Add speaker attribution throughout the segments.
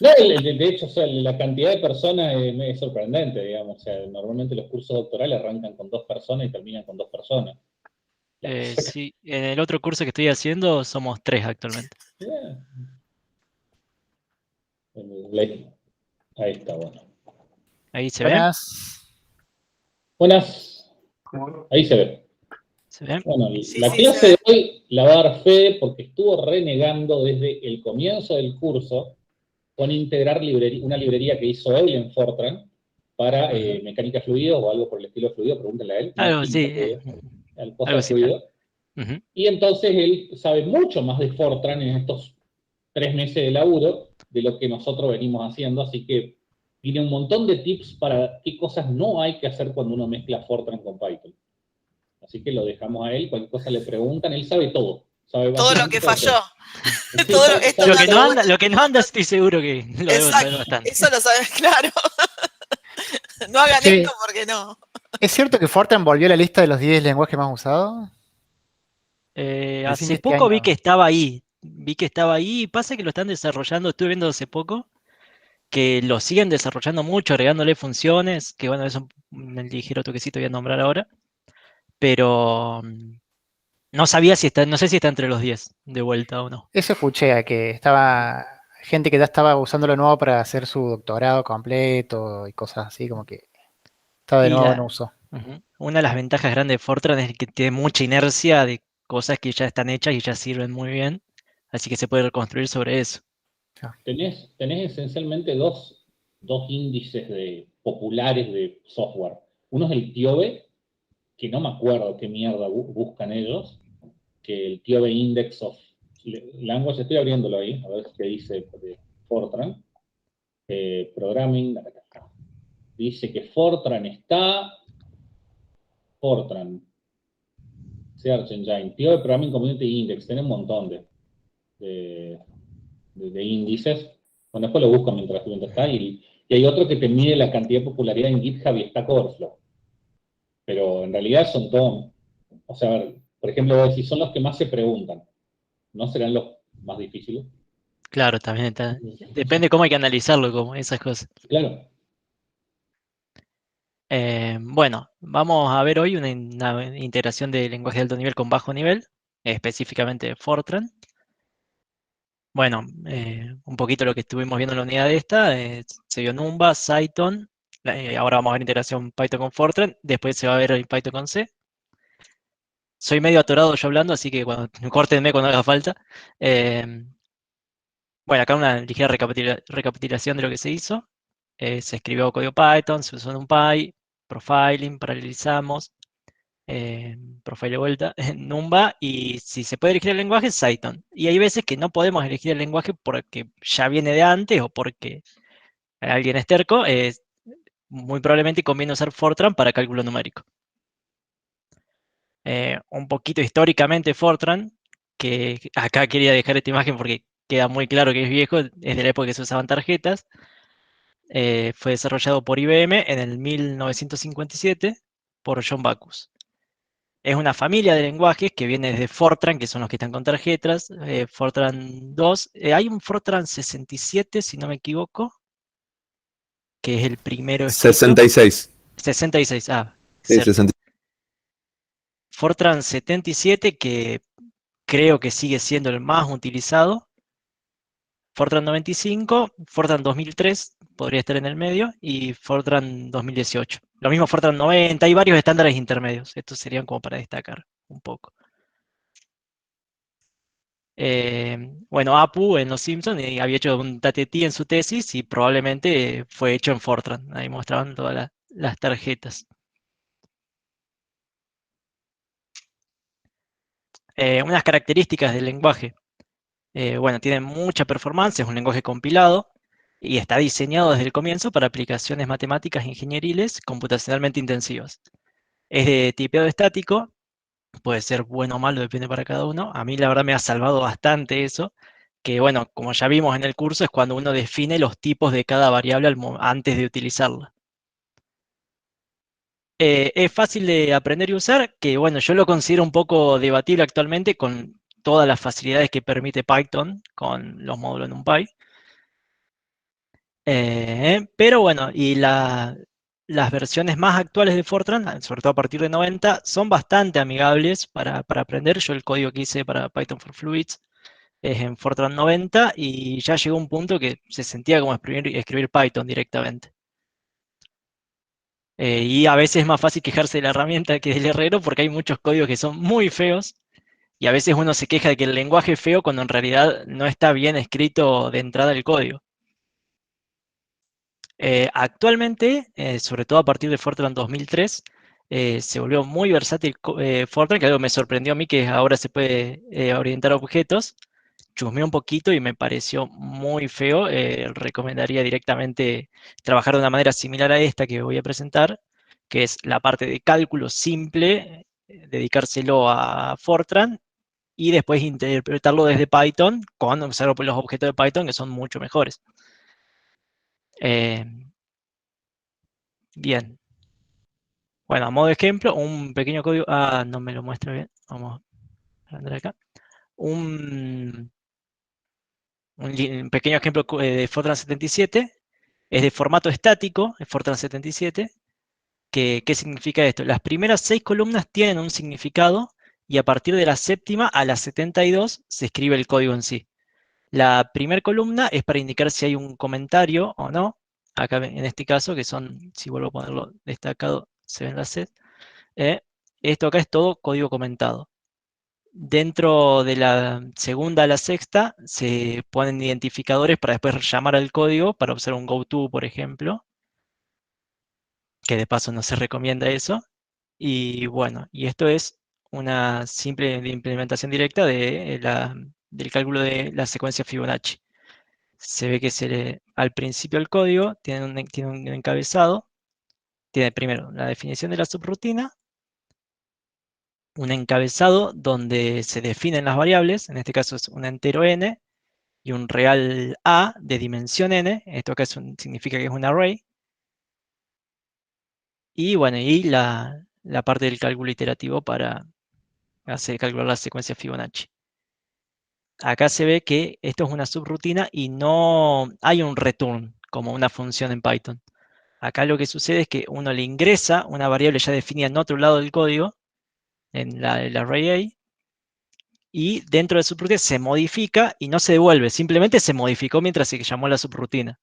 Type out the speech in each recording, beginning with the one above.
Speaker 1: No, de hecho, o sea, la cantidad de personas es sorprendente, digamos. O sea, normalmente los cursos doctorales arrancan con 2 personas y terminan con 2 personas.
Speaker 2: Sí, en el otro curso que estoy haciendo somos 3 actualmente.
Speaker 1: Yeah. Like, ahí está, bueno.
Speaker 2: Ahí se ve,
Speaker 3: Buenas.
Speaker 1: Buenas, ahí se ve.
Speaker 2: se ve.
Speaker 1: Bueno,
Speaker 4: Sí,
Speaker 1: la
Speaker 4: sí, se
Speaker 1: clase
Speaker 4: ve.
Speaker 1: de hoy la va a dar Fede porque estuvo renegando desde el comienzo del curso con integrar una librería que hizo él en Fortran para
Speaker 2: Ujú.
Speaker 1: mecánica fluido o algo por el estilo fluido, pregúntenle a él, no
Speaker 2: Algo
Speaker 1: química
Speaker 2: sí,
Speaker 1: fluido, al
Speaker 2: algo
Speaker 1: cosa
Speaker 2: similar.
Speaker 1: fluido.
Speaker 2: Ujú.
Speaker 1: Y entonces él sabe mucho más de Fortran en estos 3 meses de laburo de lo que nosotros venimos haciendo, así que tiene un montón de tips para qué cosas no hay que hacer cuando uno mezcla Fortran con Python. Así que lo dejamos a él, cualquier cosa le preguntan, él sabe todo, sabe
Speaker 4: Todo lo que
Speaker 1: básicamente de
Speaker 4: falló.
Speaker 1: todo. Sí,
Speaker 4: Todo
Speaker 1: sabe,
Speaker 4: esto
Speaker 1: sabe todo.
Speaker 2: Lo que no anda estoy seguro que lo debo saber
Speaker 4: exacto.
Speaker 2: bastante.
Speaker 4: Eso lo sabes, claro. No hagan esto
Speaker 3: Che,
Speaker 4: porque no.
Speaker 3: ¿es cierto que Fortran volvió a la lista de los 10 lenguajes más usados? El fin de
Speaker 2: Hace
Speaker 3: este
Speaker 2: poco
Speaker 3: año.
Speaker 2: vi que estaba ahí, y pasa que lo están desarrollando, estuve viendo hace poco, que lo siguen desarrollando mucho, agregándole funciones, que bueno, eso un ligero toquecito voy a nombrar ahora, pero no sabía si está, no sé si está entre los 10 de vuelta o no.
Speaker 3: Eso escuché, a que estaba gente que ya estaba usando lo nuevo para hacer su doctorado completo y cosas así, como que estaba de
Speaker 2: Y
Speaker 3: nuevo en
Speaker 2: la,
Speaker 3: uso.
Speaker 2: una de las ventajas grandes de Fortran es que tiene mucha inercia de cosas que ya están hechas y ya sirven muy bien, así que se puede reconstruir sobre eso.
Speaker 3: Ya.
Speaker 1: Tenés esencialmente dos índices populares de software. Uno es el TIOBE, que no me acuerdo qué mierda buscan ellos, que el TIOBE Index of Language, estoy abriéndolo ahí, a ver qué dice de Fortran. Programming, dice que Fortran, Search Engine, TIOBE Programming Community Index, tiene un montón de, de índices. Bueno, después lo busco mientras está. Y hay otro que te mide la cantidad de popularidad en GitHub y Stack Overflow. Pero en realidad son todos, o sea, por ejemplo, si son los que más se preguntan, ¿no serán los más difíciles?
Speaker 2: Claro, también está, depende cómo hay que analizarlo, como esas cosas.
Speaker 1: Claro.
Speaker 2: Bueno, vamos a ver hoy una integración de lenguaje de alto nivel con bajo nivel, específicamente Fortran. Bueno, un poquito lo que estuvimos viendo en la unidad esta, se vio Numba, Cython, ahora vamos a ver integración Python con Fortran, después se va a ver el Python con C. Soy medio atorado yo hablando, así que córtenme cuando haga falta. Eh, bueno, acá una ligera recapitulación de lo que se hizo. Se escribió código Python, se usó NumPy, profiling, paralelizamos, profile de vuelta, Numba, y si se puede elegir el lenguaje, Cython. Y hay veces que no podemos elegir el lenguaje porque ya viene de antes o porque alguien es terco, muy probablemente conviene usar Fortran para cálculo numérico. Un poquito históricamente Fortran, que acá quería dejar esta imagen porque queda muy claro que es viejo, es de la época que se usaban tarjetas. Fue desarrollado por IBM en el 1957 por John Backus. Es una familia de lenguajes que viene desde Fortran, que son los que están con tarjetas, Fortran 2. Hay un Fortran 67, si no me equivoco, que es el primero escrito.
Speaker 5: 66.
Speaker 2: 66,
Speaker 5: Sí,
Speaker 2: cerca.
Speaker 5: 60.
Speaker 2: Fortran 77, que creo que sigue siendo el más utilizado. Fortran 95, Fortran 2003 podría estar en el medio y Fortran 2018. Lo mismo Fortran 90, hay varios estándares intermedios. Estos serían como para destacar un poco. Bueno, Apu en Los Simpsons había hecho un TTT en su tesis y probablemente fue hecho en Fortran. Ahí mostraban todas las tarjetas. Unas características del lenguaje. Bueno, tiene mucha performance, es un lenguaje compilado y está diseñado desde el comienzo para aplicaciones matemáticas e ingenieriles computacionalmente intensivas. Es de tipeo estático, puede ser bueno o malo, depende para cada uno. A mí la verdad me ha salvado bastante eso, que bueno, como ya vimos en el curso, es cuando uno define los tipos de cada variable antes de utilizarla. Es fácil de aprender y usar, que bueno, yo lo considero un poco debatible actualmente con todas las facilidades que permite Python con los módulos NumPy. Pero bueno, y las versiones más actuales de Fortran, sobre todo a partir de 90, son bastante amigables para aprender. Yo el código que hice para Python for Fluids es en Fortran 90 y ya llegó un punto que se sentía como escribir Python directamente. Y a veces es más fácil quejarse de la herramienta que del herrero porque hay muchos códigos que son muy feos y a veces uno se queja de que el lenguaje es feo cuando en realidad no está bien escrito de entrada el código. Actualmente, sobre todo a partir de Fortran 2003, se volvió muy versátil Fortran, que algo me sorprendió a mí que ahora se puede orientar a objetos. Chusmeé un poquito y me pareció muy feo. Recomendaría directamente trabajar de una manera similar a esta que voy a presentar, que es la parte de cálculo simple, dedicárselo a Fortran y después interpretarlo desde Python con usar los objetos de Python que son mucho mejores. Eh, bien. Bueno, a modo de ejemplo, un pequeño código. Ah, no me lo muestra bien. Vamos a andar acá. Un pequeño ejemplo de Fortran 77. Es de formato estático, es Fortran 77. ¿Qué significa esto? Las primeras 6 columnas tienen un significado y a partir de la séptima a la 72 se escribe el código en sí. La primera columna es para indicar si hay un comentario o no. Acá en este caso, que son, si vuelvo a ponerlo destacado, se ven las sets. Esto acá es todo código comentado. Dentro de la segunda a la sexta se ponen identificadores para después llamar al código para usar un goto, por ejemplo, que de paso no se recomienda eso. Y bueno, y esto es una simple implementación directa del cálculo de la secuencia Fibonacci. Se ve que al principio el código tiene un encabezado, tiene primero la definición de la subrutina, un encabezado donde se definen las variables, en este caso es un entero n y un real a de dimensión n, esto acá significa que es un array, y bueno, y la parte del cálculo iterativo para calcular la secuencia Fibonacci. Acá se ve que esto es una subrutina y no hay un return como una función en Python. Acá lo que sucede es que uno le ingresa una variable ya definida en otro lado del código, en el array A, y dentro de la subrutina se modifica y no se devuelve, simplemente se modificó mientras se llamó la subrutina.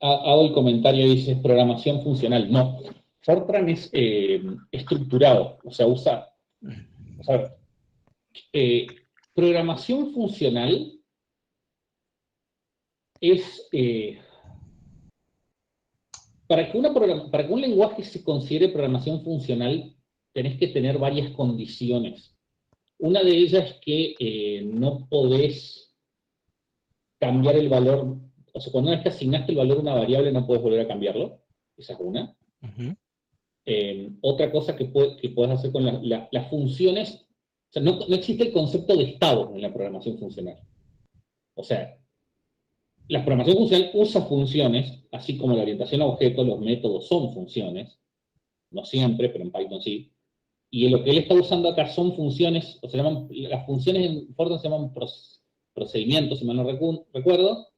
Speaker 1: Hago el comentario, dice programación funcional. No, Fortran es estructurado, o sea, usa... O sea, programación funcional es... para que un lenguaje se considere programación funcional, tenés que tener varias condiciones. Una de ellas es que no podés cambiar el valor, o sea, cuando una vez que asignaste el valor a una variable no puedes volver a cambiarlo, esa es una. Otra cosa que puedes hacer con las funciones, o sea, no existe el concepto de estado en la programación funcional. O sea, la programación funcional usa funciones, así como la orientación a objetos, los métodos son funciones, no siempre, pero en Python sí. Y lo que él está usando acá son funciones, o sea, las funciones en Fortran se llaman procedimientos, si mal no recuerdo,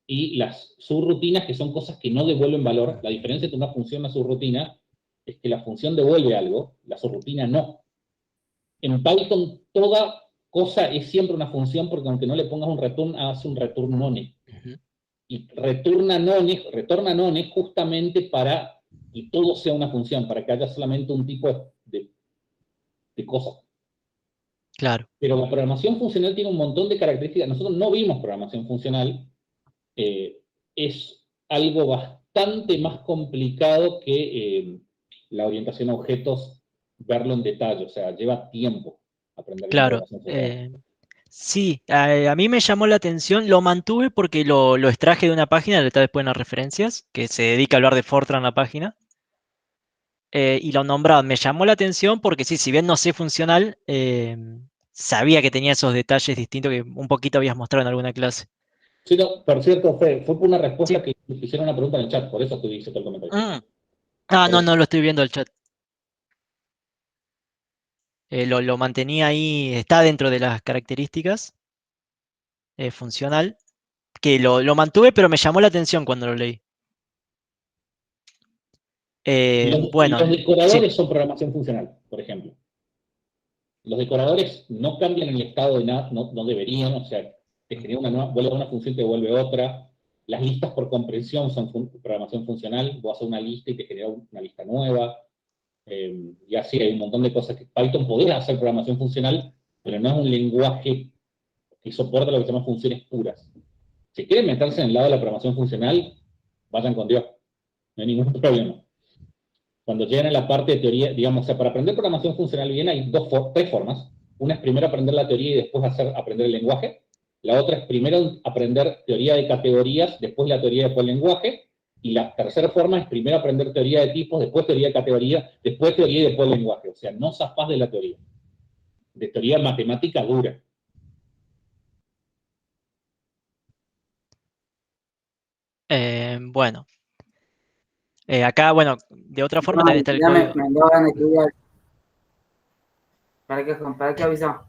Speaker 1: y las subrutinas, que son cosas que no devuelven valor. La diferencia entre una función y una subrutina es que la función devuelve algo, la subrutina no. En Python toda cosa es siempre una función porque aunque no le pongas un return, hace un return none. Y retorna none justamente para que todo sea una función, para que haya solamente un tipo de cosa.
Speaker 2: Claro.
Speaker 1: Pero la programación funcional tiene un montón de características. Nosotros no vimos programación funcional. Es algo bastante más complicado que la orientación a objetos, verlo en detalle. O sea, lleva tiempo aprender la
Speaker 2: Claro.
Speaker 1: programación funcional.
Speaker 2: Sí, a mí me llamó la atención, lo mantuve porque lo extraje de una página, tal vez pueden las referencias, que se dedica a hablar de Fortran en la página. Y lo nombraban, me llamó la atención porque sí, si bien no sé funcional, sabía que tenía esos detalles distintos que un poquito habías mostrado en alguna clase.
Speaker 1: Sí, no, por cierto, fue por una respuesta
Speaker 2: Sí.
Speaker 1: que hicieron una pregunta en el chat, por eso te hice todo el comentario.
Speaker 2: Ah, no lo estoy viendo el chat. Lo mantenía ahí, está dentro de las características funcional, que lo mantuve, pero me llamó la atención cuando lo leí. Bueno,
Speaker 1: Los
Speaker 2: sí.
Speaker 1: decoradores son programación funcional, por ejemplo. Los decoradores no cambian el estado de nada, no deberían, o sea, te genera una nueva, vuelve a una función, te vuelve otra. Las listas por comprensión son programación funcional, vos haces una lista y te genera una lista nueva. Y así hay un montón de cosas que Python podría hacer programación funcional, pero no es un lenguaje que soporta lo que se llama funciones puras. Si quieren meterse en el lado de la programación funcional, vayan con Dios, no hay ningún problema. Cuando llegan a la parte de teoría, digamos, o sea, para aprender programación funcional bien hay tres formas. Una es primero aprender la teoría y después aprender el lenguaje. La otra es primero aprender teoría de categorías, después la teoría, después el lenguaje. Y la tercera forma es primero aprender teoría de tipos, después teoría de categoría, después teoría y después el lenguaje. O sea, no zafás de la teoría. De teoría matemática dura.
Speaker 2: Bueno, acá, bueno, de otra forma
Speaker 5: No,
Speaker 2: también está el
Speaker 5: ya me
Speaker 2: código.
Speaker 5: dio ganas de estudiar. ¿Para qué avisamos?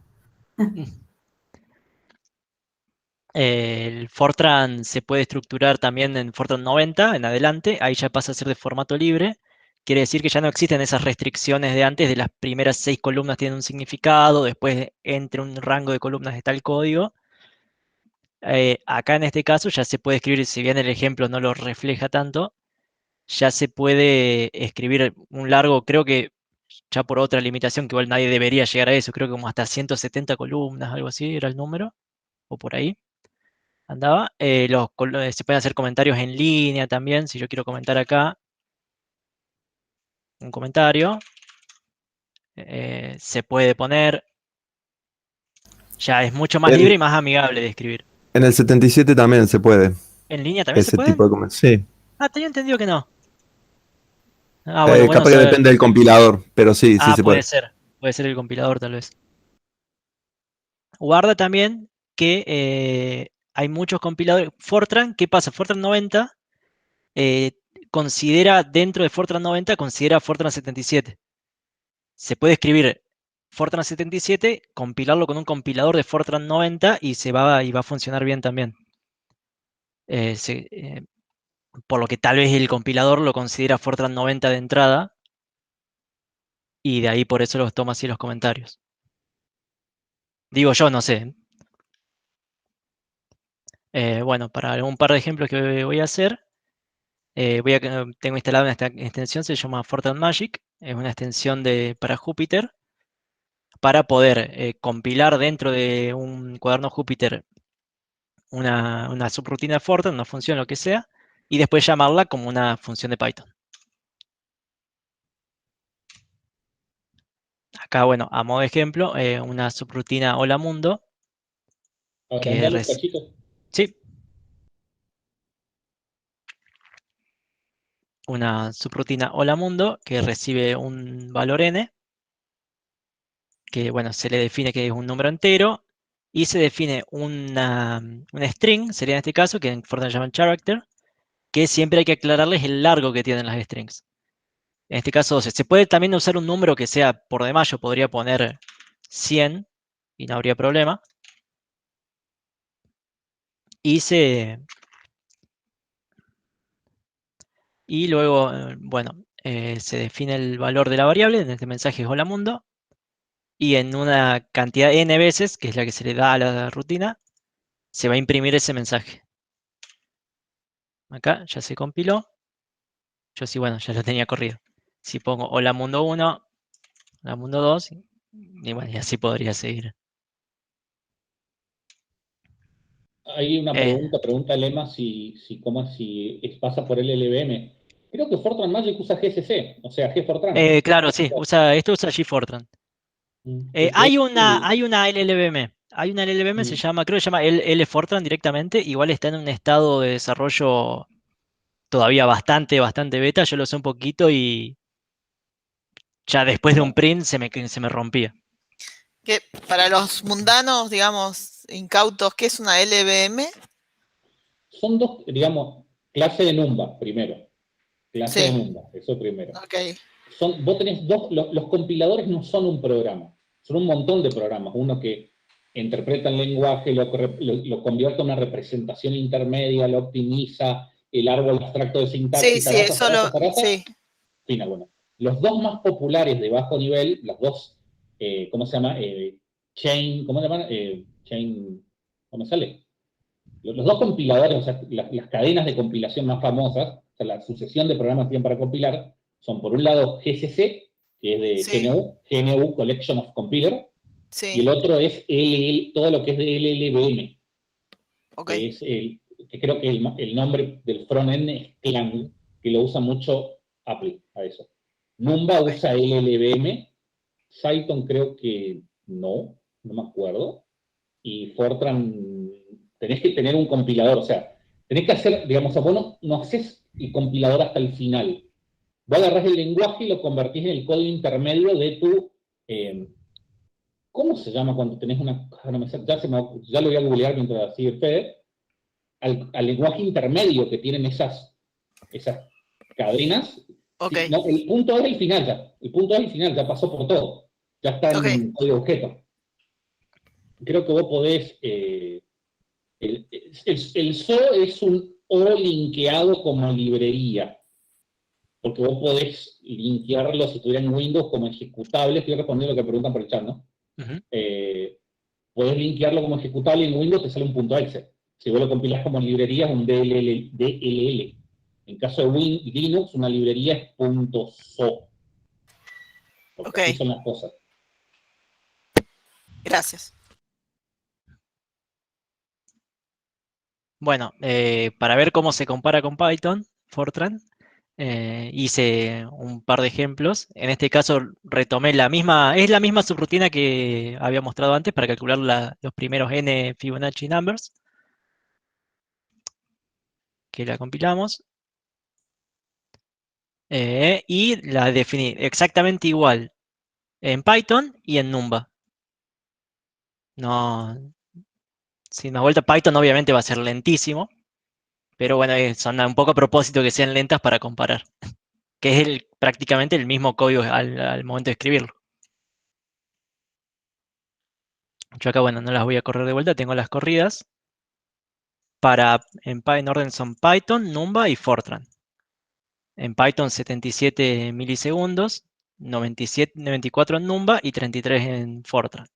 Speaker 2: El Fortran se puede estructurar también en Fortran 90 en adelante, ahí ya pasa a ser de formato libre. Quiere decir que ya no existen esas restricciones de antes, de las primeras 6 columnas tienen un significado, después entre un rango de columnas está el código. Acá en este caso ya se puede escribir, si bien el ejemplo no lo refleja tanto, ya se puede escribir un largo, creo que ya por otra limitación, que igual nadie debería llegar a eso, creo que como hasta 170 columnas, algo así era el número, o por ahí andaba. Se pueden hacer comentarios en línea también, si yo quiero comentar acá un comentario, se puede poner, ya es mucho más libre y
Speaker 6: En,
Speaker 2: más amigable de escribir.
Speaker 6: en el 77 también se puede
Speaker 2: ¿En línea también se
Speaker 6: ese
Speaker 2: pueden?
Speaker 6: tipo de comentarios. Sí.
Speaker 2: Ah, tenía entendido que no. Ah, bueno, bueno
Speaker 6: Capaz que
Speaker 2: saber.
Speaker 6: depende del compilador, pero sí, sí
Speaker 2: Ah,
Speaker 6: se puede.
Speaker 2: puede ser el compilador tal vez. Guarda también que hay muchos compiladores. Fortran, ¿qué pasa? Fortran 90 eh, considera, dentro de Fortran 90, considera Fortran 77. Se puede escribir Fortran 77, compilarlo con un compilador de Fortran 90 y va a funcionar bien también. Por lo que tal vez el compilador lo considera Fortran 90 de entrada y de ahí por eso los toma así los comentarios. Digo yo, no sé. Bueno, para un par de ejemplos que voy a hacer, tengo instalada esta extensión, se llama Fortran Magic, es una extensión para Jupyter, para poder compilar dentro de un cuaderno Jupyter una subrutina de Fortran, una función, lo que sea, y después llamarla como una función de Python. Acá, bueno, a modo de ejemplo, una subrutina Hola Mundo, que
Speaker 1: Agrandar los cachitos.
Speaker 2: sí, una subrutina Hola Mundo que recibe un valor n, que bueno, se le define que es un número entero, y se define una string, sería en este caso, que en Fortran llaman character, que siempre hay que aclararles el largo que tienen las strings. En este caso 12. Se puede también usar un número que sea por demás, yo podría poner 100 y no habría problema. Y luego, bueno, se define el valor de la variable, en este mensaje es hola mundo, y en una cantidad n veces, que es la que se le da a la rutina, se va a imprimir ese mensaje. Acá ya se compiló. Yo sí, bueno, ya lo tenía corrido. Si pongo hola mundo 1, hola mundo 2, y bueno, y así podría seguir.
Speaker 1: Hay una pregunta Lema, si pasa por el LLVM. Creo que Fortran Magic usa GCC, o sea, G-Fortran.
Speaker 2: Claro, sí, esto usa GFortran. Hay una LLVM. Hay una LLVM, se llama, creo que se llama L-Fortran directamente. Igual está en un estado de desarrollo todavía bastante beta. Yo lo usé un poquito y ya después de un print se me rompía.
Speaker 4: Que para los mundanos, digamos, incautos, ¿qué es una LVM?
Speaker 1: Son dos, digamos, clase de Numba, primero. Clase de
Speaker 4: Sí,
Speaker 1: Numba, eso primero.
Speaker 4: ok.
Speaker 1: Vos tenés los compiladores no son un programa, son un montón de programas. Uno que interpreta el lenguaje, lo convierte en una representación intermedia, lo optimiza, el árbol abstracto de sintaxis,
Speaker 4: Sí, eso sí.
Speaker 1: Fina, bueno. Los dos más populares de bajo nivel, los dos, ¿cómo se llama? Chain, ¿cómo se llaman? Chain, ¿cómo sale? Los dos compiladores, o sea, las cadenas de compilación más famosas, o sea, la sucesión de programas que tienen para compilar, son por un lado GCC, que es de
Speaker 4: Sí.
Speaker 1: GNU Collection of Compiler,
Speaker 4: Sí.
Speaker 1: y el otro es todo lo que es de LLVM,
Speaker 4: Ok.
Speaker 1: que es que creo que el nombre del frontend es Clang, que lo usa mucho Apple a eso. Numba usa LLVM, Python creo que no me acuerdo, y Fortran tenés que tener un compilador, o sea, tenés que hacer, digamos, vos no haces el compilador hasta el final. Vos agarrás el lenguaje y lo convertís en el código intermedio de tu... ¿cómo se llama cuando tenés una... ya lo voy a googlear mientras sigue Fede. Al lenguaje intermedio que tienen esas cadenas.
Speaker 4: Ok.
Speaker 1: Sí, no, el punto es el final ya. El punto es el final, ya pasó por todo. Ya está en código objeto. Creo que vos podés... el SO es un O linkeado como librería. Porque vos podés linkearlo si estuviera en Windows como ejecutable. Estoy respondiendo lo que preguntan por el chat, ¿no? Podés linkearlo como ejecutable en Windows, te sale un .exe. Si vos lo compilás como librería, es un DLL. En caso de Linux, una librería es .so. Porque así son las cosas.
Speaker 4: Gracias.
Speaker 2: Bueno, para ver cómo se compara con Python, Fortran, hice un par de ejemplos. En este caso retomé es la misma subrutina que había mostrado antes para calcular los primeros n Fibonacci numbers, que la compilamos. Y la definí exactamente igual en Python y en Numba. No, si nos vuelta Python obviamente va a ser lentísimo, pero bueno, son un poco a propósito que sean lentas para comparar, que es prácticamente el mismo código al momento de escribirlo. Yo acá, bueno, no las voy a correr de vuelta, tengo las corridas. En orden son Python, Numba y Fortran. En Python 77 milisegundos, 94 en Numba y 33 en Fortran.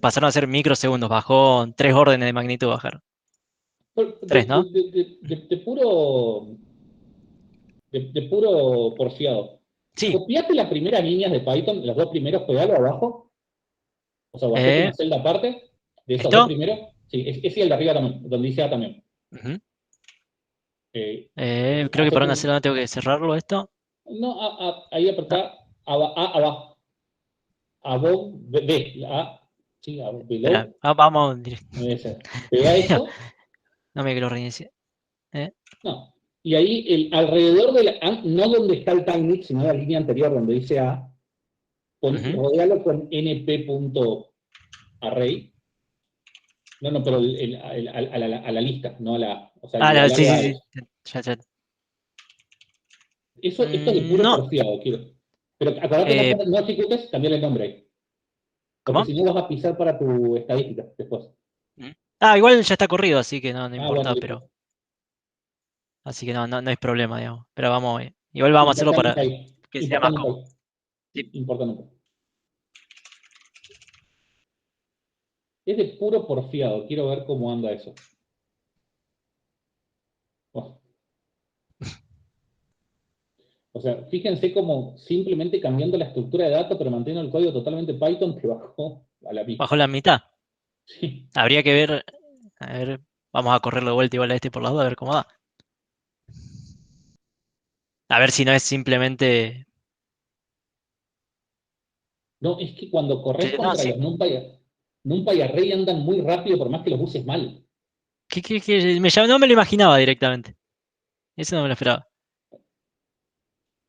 Speaker 2: Pasaron a ser microsegundos, bajó 3 órdenes de magnitud, bajaron. 3, ¿no?
Speaker 1: De puro porfiado.
Speaker 2: Sí.
Speaker 1: ¿Copiaste las primeras líneas de Python, los dos primeros, pegalo abajo? O sea, bajé una celda aparte de esos dos primeros. Sí, ese y el de arriba también, donde dice A también.
Speaker 2: Creo que para una celda tengo que cerrarlo esto.
Speaker 1: No, ahí apretá abajo. Above, B, A, sí, below.
Speaker 2: Espera, vamos.
Speaker 1: Pega eso.
Speaker 2: No me quiero reiniciar.
Speaker 1: No. Y ahí, alrededor de no donde está el timing, sino la línea anterior donde dice A, rodealo con np.array. No, pero a la lista, no a la... O sea,
Speaker 2: sí. Ya.
Speaker 1: Esto es de puro porfiado, quiero. Pero acordate, no ejecutes, cambiar el nombre ahí. Porque si no vas a pisar para tu estadística después.
Speaker 2: Igual ya está corrido, así que no importa,
Speaker 1: bueno,
Speaker 2: pero... Así que no hay problema, digamos. Pero vamos, igual vamos a hacerlo para que sea más cómodo.
Speaker 1: Importante. Es de puro porfiado, quiero ver cómo anda eso. Oh. O sea, fíjense cómo simplemente cambiando la estructura de datos, pero manteniendo el código totalmente Python, te bajó a la mitad.
Speaker 2: Bajó la mitad.
Speaker 1: Sí.
Speaker 2: Habría que ver, a ver, vamos a correrlo de vuelta igual a este por las dudas, a ver cómo da. A ver si no es simplemente...
Speaker 1: No, es que cuando corres contra los NumPy y Array andan muy rápido por más que los uses mal.
Speaker 2: No me lo imaginaba directamente. Eso no me lo esperaba.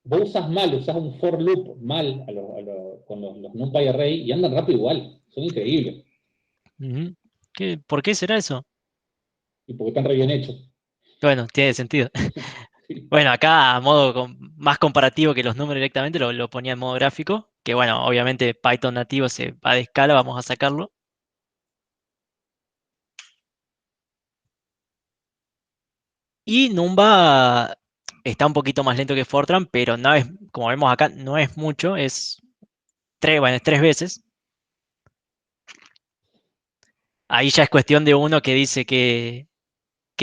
Speaker 1: Vos usas un for loop mal con los NumPy Array y andan rápido igual. Son increíbles.
Speaker 2: ¿Por qué será eso?
Speaker 1: Y porque están re bien hechos.
Speaker 2: Bueno, tiene sentido. Sí. Bueno, acá a modo más comparativo que los números directamente lo ponía en modo gráfico, que bueno, obviamente Python nativo se va de escala, vamos a sacarlo. Y Numba está un poquito más lento que Fortran, pero no es, como vemos acá, no es mucho, es 3 veces. Ahí ya es cuestión de uno que dice que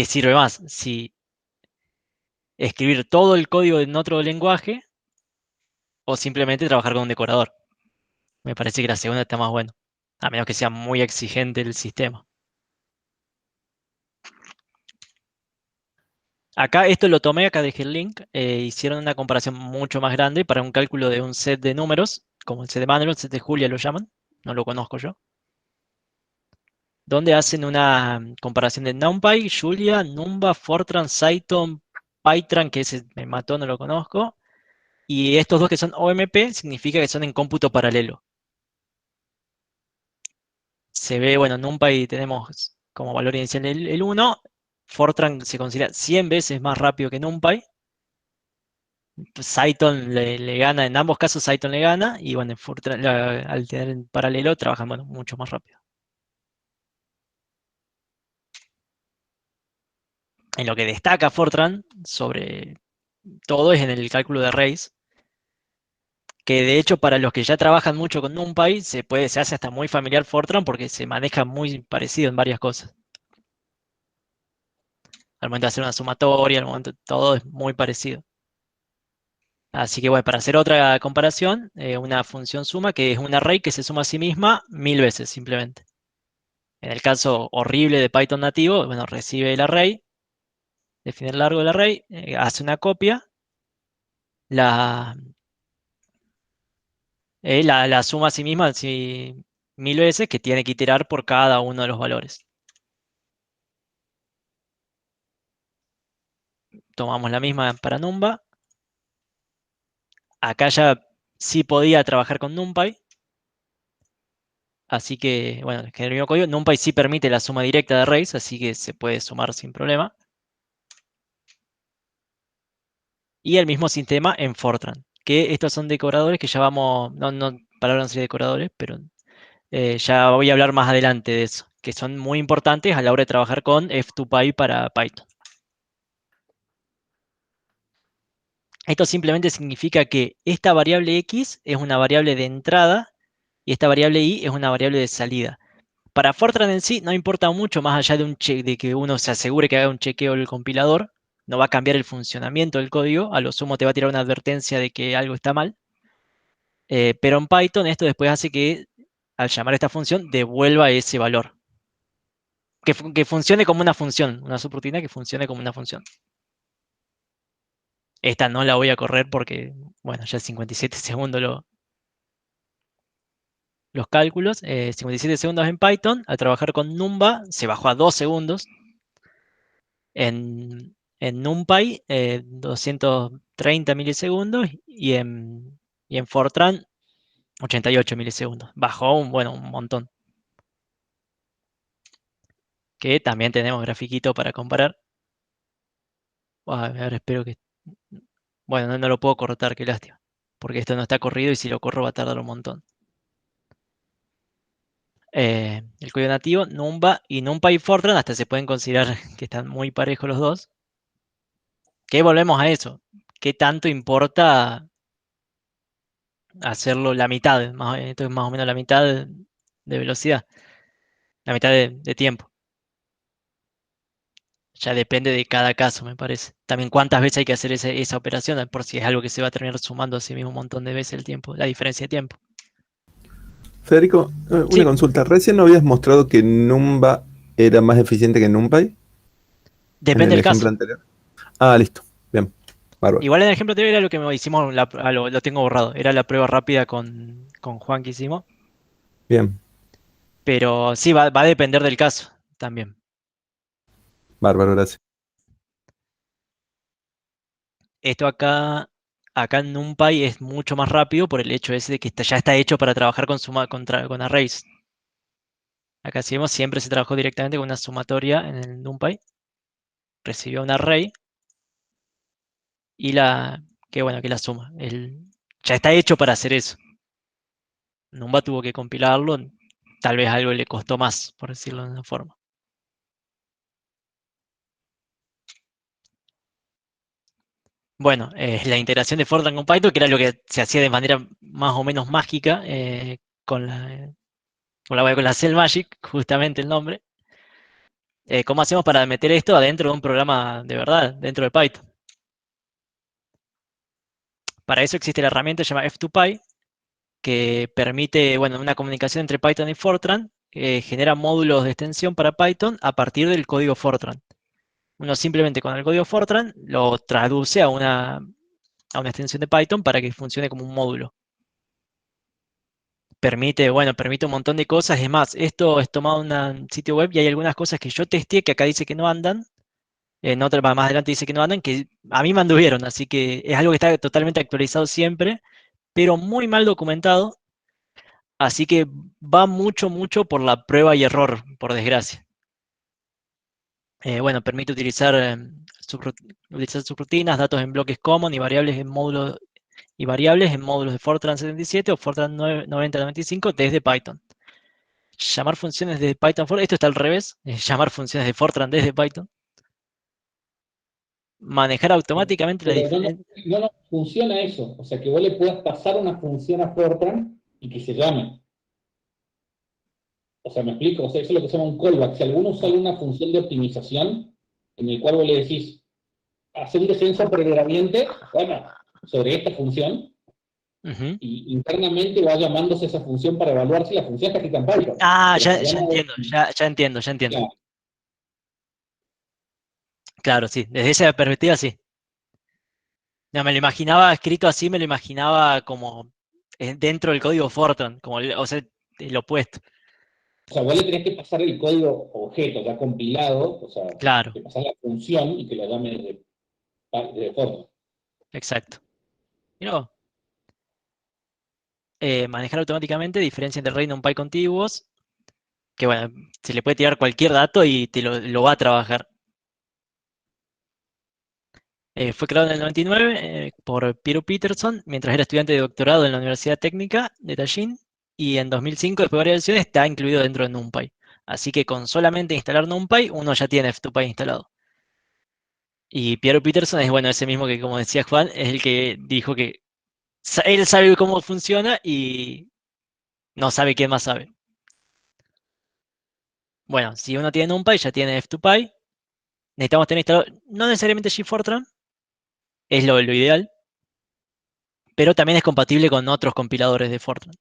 Speaker 2: sirve más. Si escribir todo el código en otro lenguaje o simplemente trabajar con un decorador. Me parece que la segunda está más buena, a menos que sea muy exigente el sistema. Acá esto lo tomé, acá dejé el link, hicieron una comparación mucho más grande para un cálculo de un set de números, como el set de Manuel, el set de Julia lo llaman, no lo conozco yo, donde hacen una comparación de NumPy, Julia, Numba, Fortran, Cython, Python, que ese me mató, no lo conozco, y estos dos que son OMP significa que son en cómputo paralelo. Se ve, bueno, NumPy tenemos como valor inicial el 1, Fortran se considera 100 veces más rápido que NumPy, Cython le gana, en ambos casos Cython le gana, y bueno, Fortran, al tener en paralelo trabajan bueno, mucho más rápido. En lo que destaca Fortran sobre todo es en el cálculo de arrays, que de hecho para los que ya trabajan mucho con NumPy se hace hasta muy familiar Fortran porque se maneja muy parecido en varias cosas. Al momento de hacer una sumatoria, al momento todo es muy parecido. Así que bueno, para hacer otra comparación, una función suma que es un array que se suma a sí misma 1000 veces simplemente. En el caso horrible de Python nativo, bueno, recibe el array, define el largo del array, hace una copia, la, la suma a sí misma 1000 veces, que tiene que iterar por cada uno de los valores. Tomamos la misma para Numba. Acá ya sí podía trabajar con NumPy. Así que, bueno, generé el mismo código. NumPy sí permite la suma directa de arrays, así que se puede sumar sin problema. Y el mismo sistema en Fortran, que estos son decoradores que ya vamos, no para no ser decoradores, pero ya voy a hablar más adelante de eso, que son muy importantes a la hora de trabajar con F2Py para Python. Esto simplemente significa que esta variable X es una variable de entrada y esta variable Y es una variable de salida. Para Fortran en sí no importa mucho más allá de que uno se asegure que haga un chequeo del compilador, no va a cambiar el funcionamiento del código, a lo sumo te va a tirar una advertencia de que algo está mal. Pero en Python esto después hace que al llamar a esta función devuelva ese valor. Que funcione como una función, una subrutina que funcione como una función. Esta no la voy a correr porque, bueno, ya 57 segundos los cálculos. 57 segundos en Python. Al trabajar con Numba se bajó a 2 segundos. En NumPy 230 milisegundos y en Fortran 88 milisegundos. Bajó un montón. Que también tenemos grafiquito para comparar. A ver, espero que... Bueno, no lo puedo cortar, qué lástima. Porque esto no está corrido y si lo corro va a tardar un montón. El código nativo, Numba y NumPy y Fortran hasta se pueden considerar que están muy parejos los dos. Que volvemos a eso. ¿Qué tanto importa hacerlo la mitad? Esto es más o menos la mitad de velocidad. La mitad de tiempo. Ya depende de cada caso, me parece. También cuántas veces hay que hacer esa operación, por si es algo que se va a terminar sumando a sí mismo un montón de veces el tiempo, la diferencia de tiempo.
Speaker 6: Federico, una
Speaker 2: Sí.
Speaker 6: consulta. ¿Recién no habías mostrado que Numba era más eficiente que NumPy en
Speaker 2: Depende
Speaker 6: el
Speaker 2: del
Speaker 6: ejemplo
Speaker 2: caso.
Speaker 6: anterior? Ah, listo. Bien. Bárbaro.
Speaker 2: Igual en el ejemplo anterior era lo que hicimos, lo tengo borrado. Era la prueba rápida con Juan que hicimos.
Speaker 6: Bien.
Speaker 2: Pero sí, va a depender del caso también.
Speaker 6: Bárbaro, gracias.
Speaker 2: Esto acá en NumPy es mucho más rápido por el hecho ese de que ya está hecho para trabajar con arrays. Acá si vemos, siempre se trabajó directamente con una sumatoria en el NumPy. Recibió un array y que la suma. Ya está hecho para hacer eso. Numba tuvo que compilarlo, tal vez algo le costó más, por decirlo de una forma. Bueno, la integración de Fortran con Python, que era lo que se hacía de manera más o menos mágica con con la Cell Magic, justamente el nombre. ¿Cómo hacemos para meter esto adentro de un programa de verdad, dentro de Python? Para eso existe la herramienta llamada F2Py, que permite, bueno, una comunicación entre Python y Fortran, genera módulos de extensión para Python a partir del código Fortran. Uno simplemente con el código Fortran lo traduce a una extensión de Python para que funcione como un módulo. Permite, bueno, permite un montón de cosas. Es más, esto es tomado de un sitio web y hay algunas cosas que yo testé que acá dice que no andan. En otra, más adelante dice que no andan, que a mí me anduvieron. Así que es algo que está totalmente actualizado siempre, pero muy mal documentado. Así que va mucho, mucho por la prueba y error, por desgracia. Bueno, permite utilizar, utilizar subrutinas, datos en bloques common y variables en módulos de Fortran 77 o Fortran 9095 desde Python. Llamar funciones de Python, esto está al revés, llamar funciones de Fortran desde Python. Manejar automáticamente la
Speaker 1: Pero
Speaker 2: diferencia.
Speaker 1: no funciona eso. O sea, que vos le puedas pasar una función a Fortran y que se llame. O sea, ¿me explico? O sea, eso es lo que se llama un callback. Si alguno usa alguna función de optimización en el cual vos le decís, hacer un descenso pregradiente, bueno, sobre esta función, y internamente va llamándose esa función para evaluar si la función está escrita en Python.
Speaker 2: Ah,
Speaker 1: Pero
Speaker 2: ya
Speaker 1: se llama
Speaker 2: entiendo, ya entiendo.
Speaker 1: claro.
Speaker 2: Claro, sí, desde esa perspectiva sí. No, me lo imaginaba escrito así, me lo imaginaba como dentro del código Fortran, como o sea, el opuesto.
Speaker 1: O sea, vos le tenés que pasar el código objeto ya compilado, o sea,
Speaker 2: Claro,
Speaker 1: le pasás la función y que la llame desde Fortran.
Speaker 2: exacto. Mirá vos. Manejar automáticamente, diferencia entre RAID y NumPy contiguos, que bueno, se le puede tirar cualquier dato y te lo va a trabajar. Fue creado en el 99 por Piero Peterson, mientras era estudiante de doctorado en la Universidad Técnica de Tallinn, y en 2005, después de varias versiones, está incluido dentro de NumPy. Así que con solamente instalar NumPy, uno ya tiene F2Py instalado. Y Piero Peterson es, bueno, ese mismo que, como decía Juan, es el que dijo que él sabe cómo funciona y no sabe quién más sabe. Bueno, si uno tiene NumPy, ya tiene F2Py. Necesitamos tener instalado, no necesariamente GFortran, es lo ideal, pero también es compatible con otros compiladores de Fortran.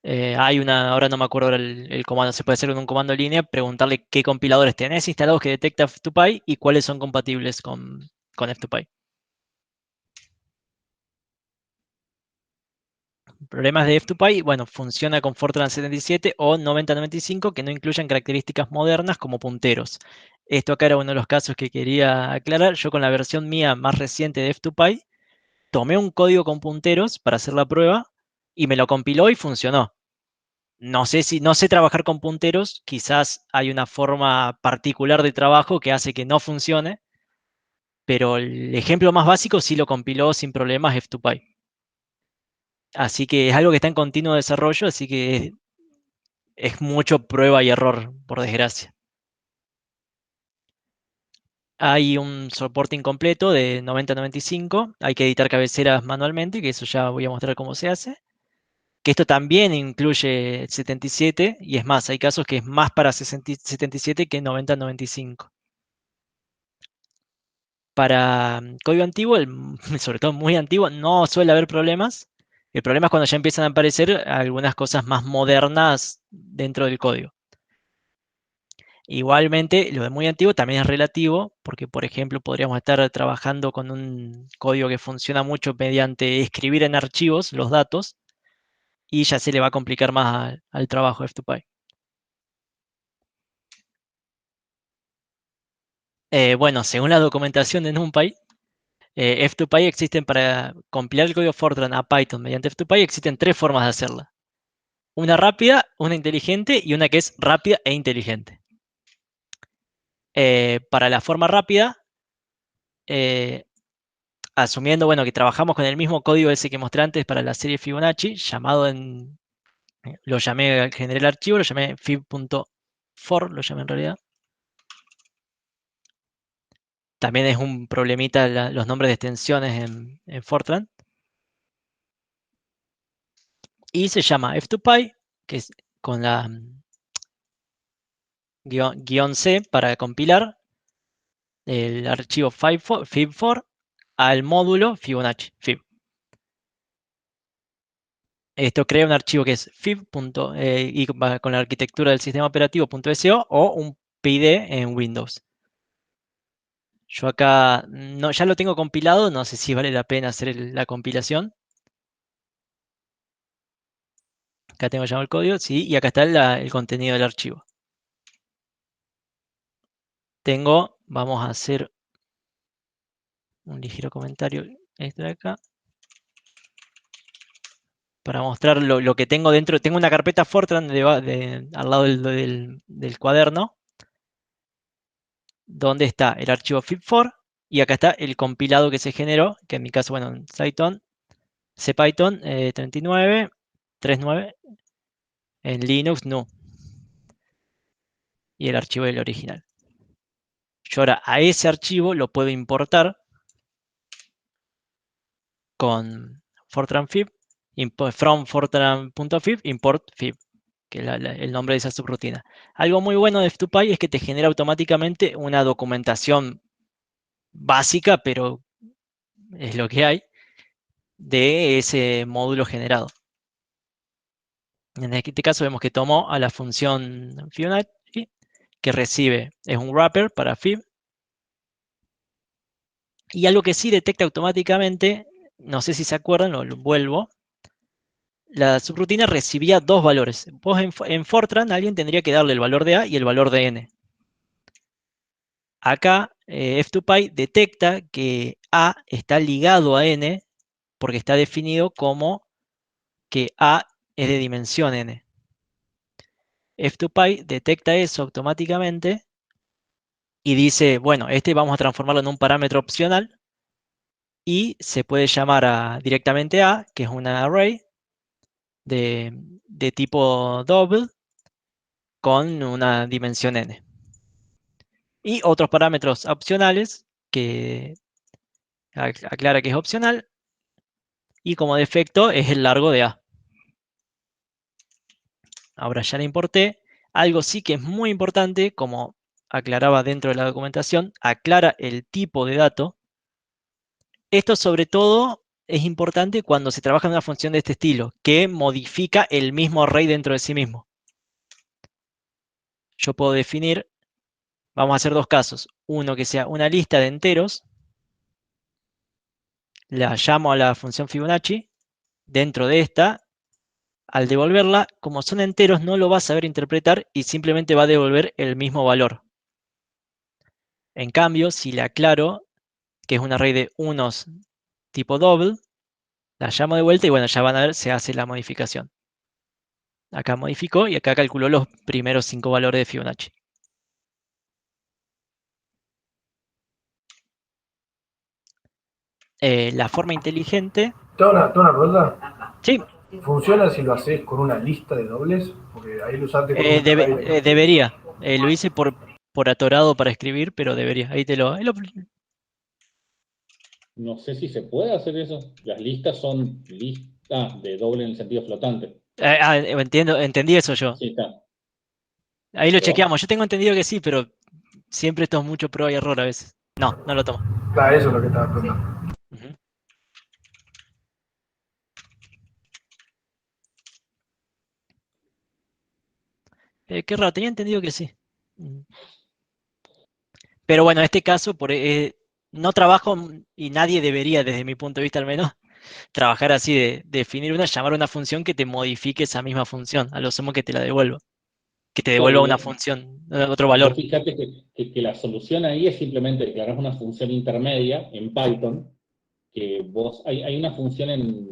Speaker 2: Hay ahora no me acuerdo el comando, se puede hacer con un comando en línea, preguntarle qué compiladores tenés instalados que detecta F2Py y cuáles son compatibles con F2Py. Problemas de F2Py, bueno, funciona con Fortran 77 o 9095 que no incluyen características modernas como punteros. Esto acá era uno de los casos que quería aclarar. Yo con la versión mía más reciente de F2Py, tomé un código con punteros para hacer la prueba y me lo compiló y funcionó. No sé trabajar con punteros, quizás hay una forma particular de trabajo que hace que no funcione, pero el ejemplo más básico sí lo compiló sin problemas F2Py. Así que es algo que está en continuo desarrollo, así que es mucho prueba y error, por desgracia. Hay un soporte incompleto de 90-95, hay que editar cabeceras manualmente, que eso ya voy a mostrar cómo se hace. Que esto también incluye 77, y es más, hay casos que es más para 77 que 90-95. Para código antiguo, sobre todo muy antiguo, no suele haber problemas. El problema es cuando ya empiezan a aparecer algunas cosas más modernas dentro del código. Igualmente, lo de muy antiguo también es relativo, porque por ejemplo podríamos estar trabajando con un código que funciona mucho mediante escribir en archivos los datos, y ya se le va a complicar más al trabajo de F2Py. Bueno, según la documentación de NumPy, F2Py existen para compilar el código Fortran a Python mediante F2Py, existen tres formas de hacerla. Una rápida, una inteligente y una que es rápida e inteligente. Para la forma rápida, asumiendo bueno, que trabajamos con el mismo código ese que mostré antes para la serie Fibonacci, lo llamé, generé el archivo, lo llamé fib.for, lo llamé en realidad. También es un problemita los nombres de extensiones en Fortran. Y se llama f2py, que es con la -c para compilar el archivo fib4 al módulo Fibonacci, fib. Esto crea un archivo que es fib. Y va con la arquitectura del sistema operativo .so o un PID en Windows. Yo acá ya lo tengo compilado, no sé si vale la pena hacer la compilación. Acá tengo ya el código, sí, y acá está el contenido del archivo. Vamos a hacer un ligero comentario este de acá. Para mostrar lo que tengo dentro. Tengo una carpeta Fortran al lado del cuaderno, donde está el archivo fib4, y acá está el compilado que se generó, que en mi caso, bueno, en CPython 39, en Linux, no. Y el archivo del original. Yo ahora a ese archivo lo puedo importar con Fortran fib, from fortran.fib, import fib, que es el nombre de esa subrutina. Algo muy bueno de f2py es que te genera automáticamente una documentación básica, pero es lo que hay, de ese módulo generado. En este caso vemos que tomó a la función Fibonacci, que recibe, es un wrapper para fib, y algo que sí detecta automáticamente, no sé si se acuerdan, lo vuelvo. La subrutina recibía dos valores. Vos en Fortran alguien tendría que darle el valor de A y el valor de N. Acá f2py detecta que A está ligado a N porque está definido como que A es de dimensión N. f2py detecta eso automáticamente y dice, bueno, este vamos a transformarlo en un parámetro opcional y se puede llamar directamente A, que es una array de tipo double con una dimensión N. Y otros parámetros opcionales que aclara que es opcional y como defecto es el largo de A. Ahora ya le importé. Algo sí que es muy importante, como aclaraba dentro de la documentación, aclara el tipo de dato. Esto sobre todo es importante cuando se trabaja en una función de este estilo, que modifica el mismo array dentro de sí mismo. Yo puedo definir, vamos a hacer dos casos. Uno que sea una lista de enteros. La llamo a la función Fibonacci. Dentro de esta, al devolverla, como son enteros, no lo va a saber interpretar y simplemente va a devolver el mismo valor. En cambio, si le aclaro que es un array de unos tipo double, la llamo de vuelta y bueno, ya van a ver, se hace la modificación. Acá modificó y acá calculó los primeros 5 valores de Fibonacci. La forma inteligente.
Speaker 5: Tengo una pregunta.
Speaker 2: Sí,
Speaker 5: ¿Funciona si lo haces con una lista de dobles? Porque ahí lo usaste con un array.
Speaker 2: debería. Lo hice por atorado para escribir, pero debería. Ahí
Speaker 1: No sé si se puede hacer eso. Las listas son listas de doble en el sentido flotante.
Speaker 2: entendí eso yo.
Speaker 1: Sí, está.
Speaker 2: Ahí lo
Speaker 1: Pero-
Speaker 2: chequeamos. Yo tengo entendido que sí, pero siempre esto es mucho prueba y error a veces. No lo tomo.
Speaker 5: Claro, eso es lo que estaba preguntando.
Speaker 2: Ujú. Qué raro, tenía entendido que sí. Pero bueno, en este caso no trabajo y nadie debería, desde mi punto de vista al menos, trabajar así de definir llamar una función que te modifique esa misma función, a lo sumo que te la devuelva. Que te devuelva una función, otro valor.
Speaker 1: Vos fíjate que la solución ahí es simplemente declarar una función intermedia en Python, que hay una función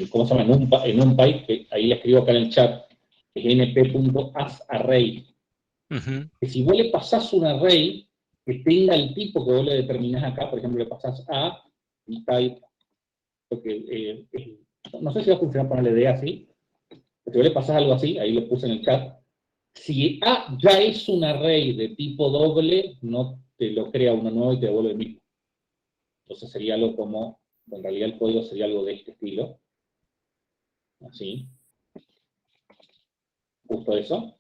Speaker 1: ¿cómo se llama? En NumPy, que ahí la escribo acá en el chat, que es np.asArray. Que si vos le pasás un array que tenga el tipo que vos le determinás acá, por ejemplo, le pasás a y type, porque, no sé si va a funcionar ponerle D así, pero si vos le pasás algo así, ahí lo puse en el chat, Si A ya es un array de tipo doble, no te lo crea uno nuevo y te devuelve el mismo. Entonces sería algo como, en realidad el código sería algo de este estilo. Así. Justo eso.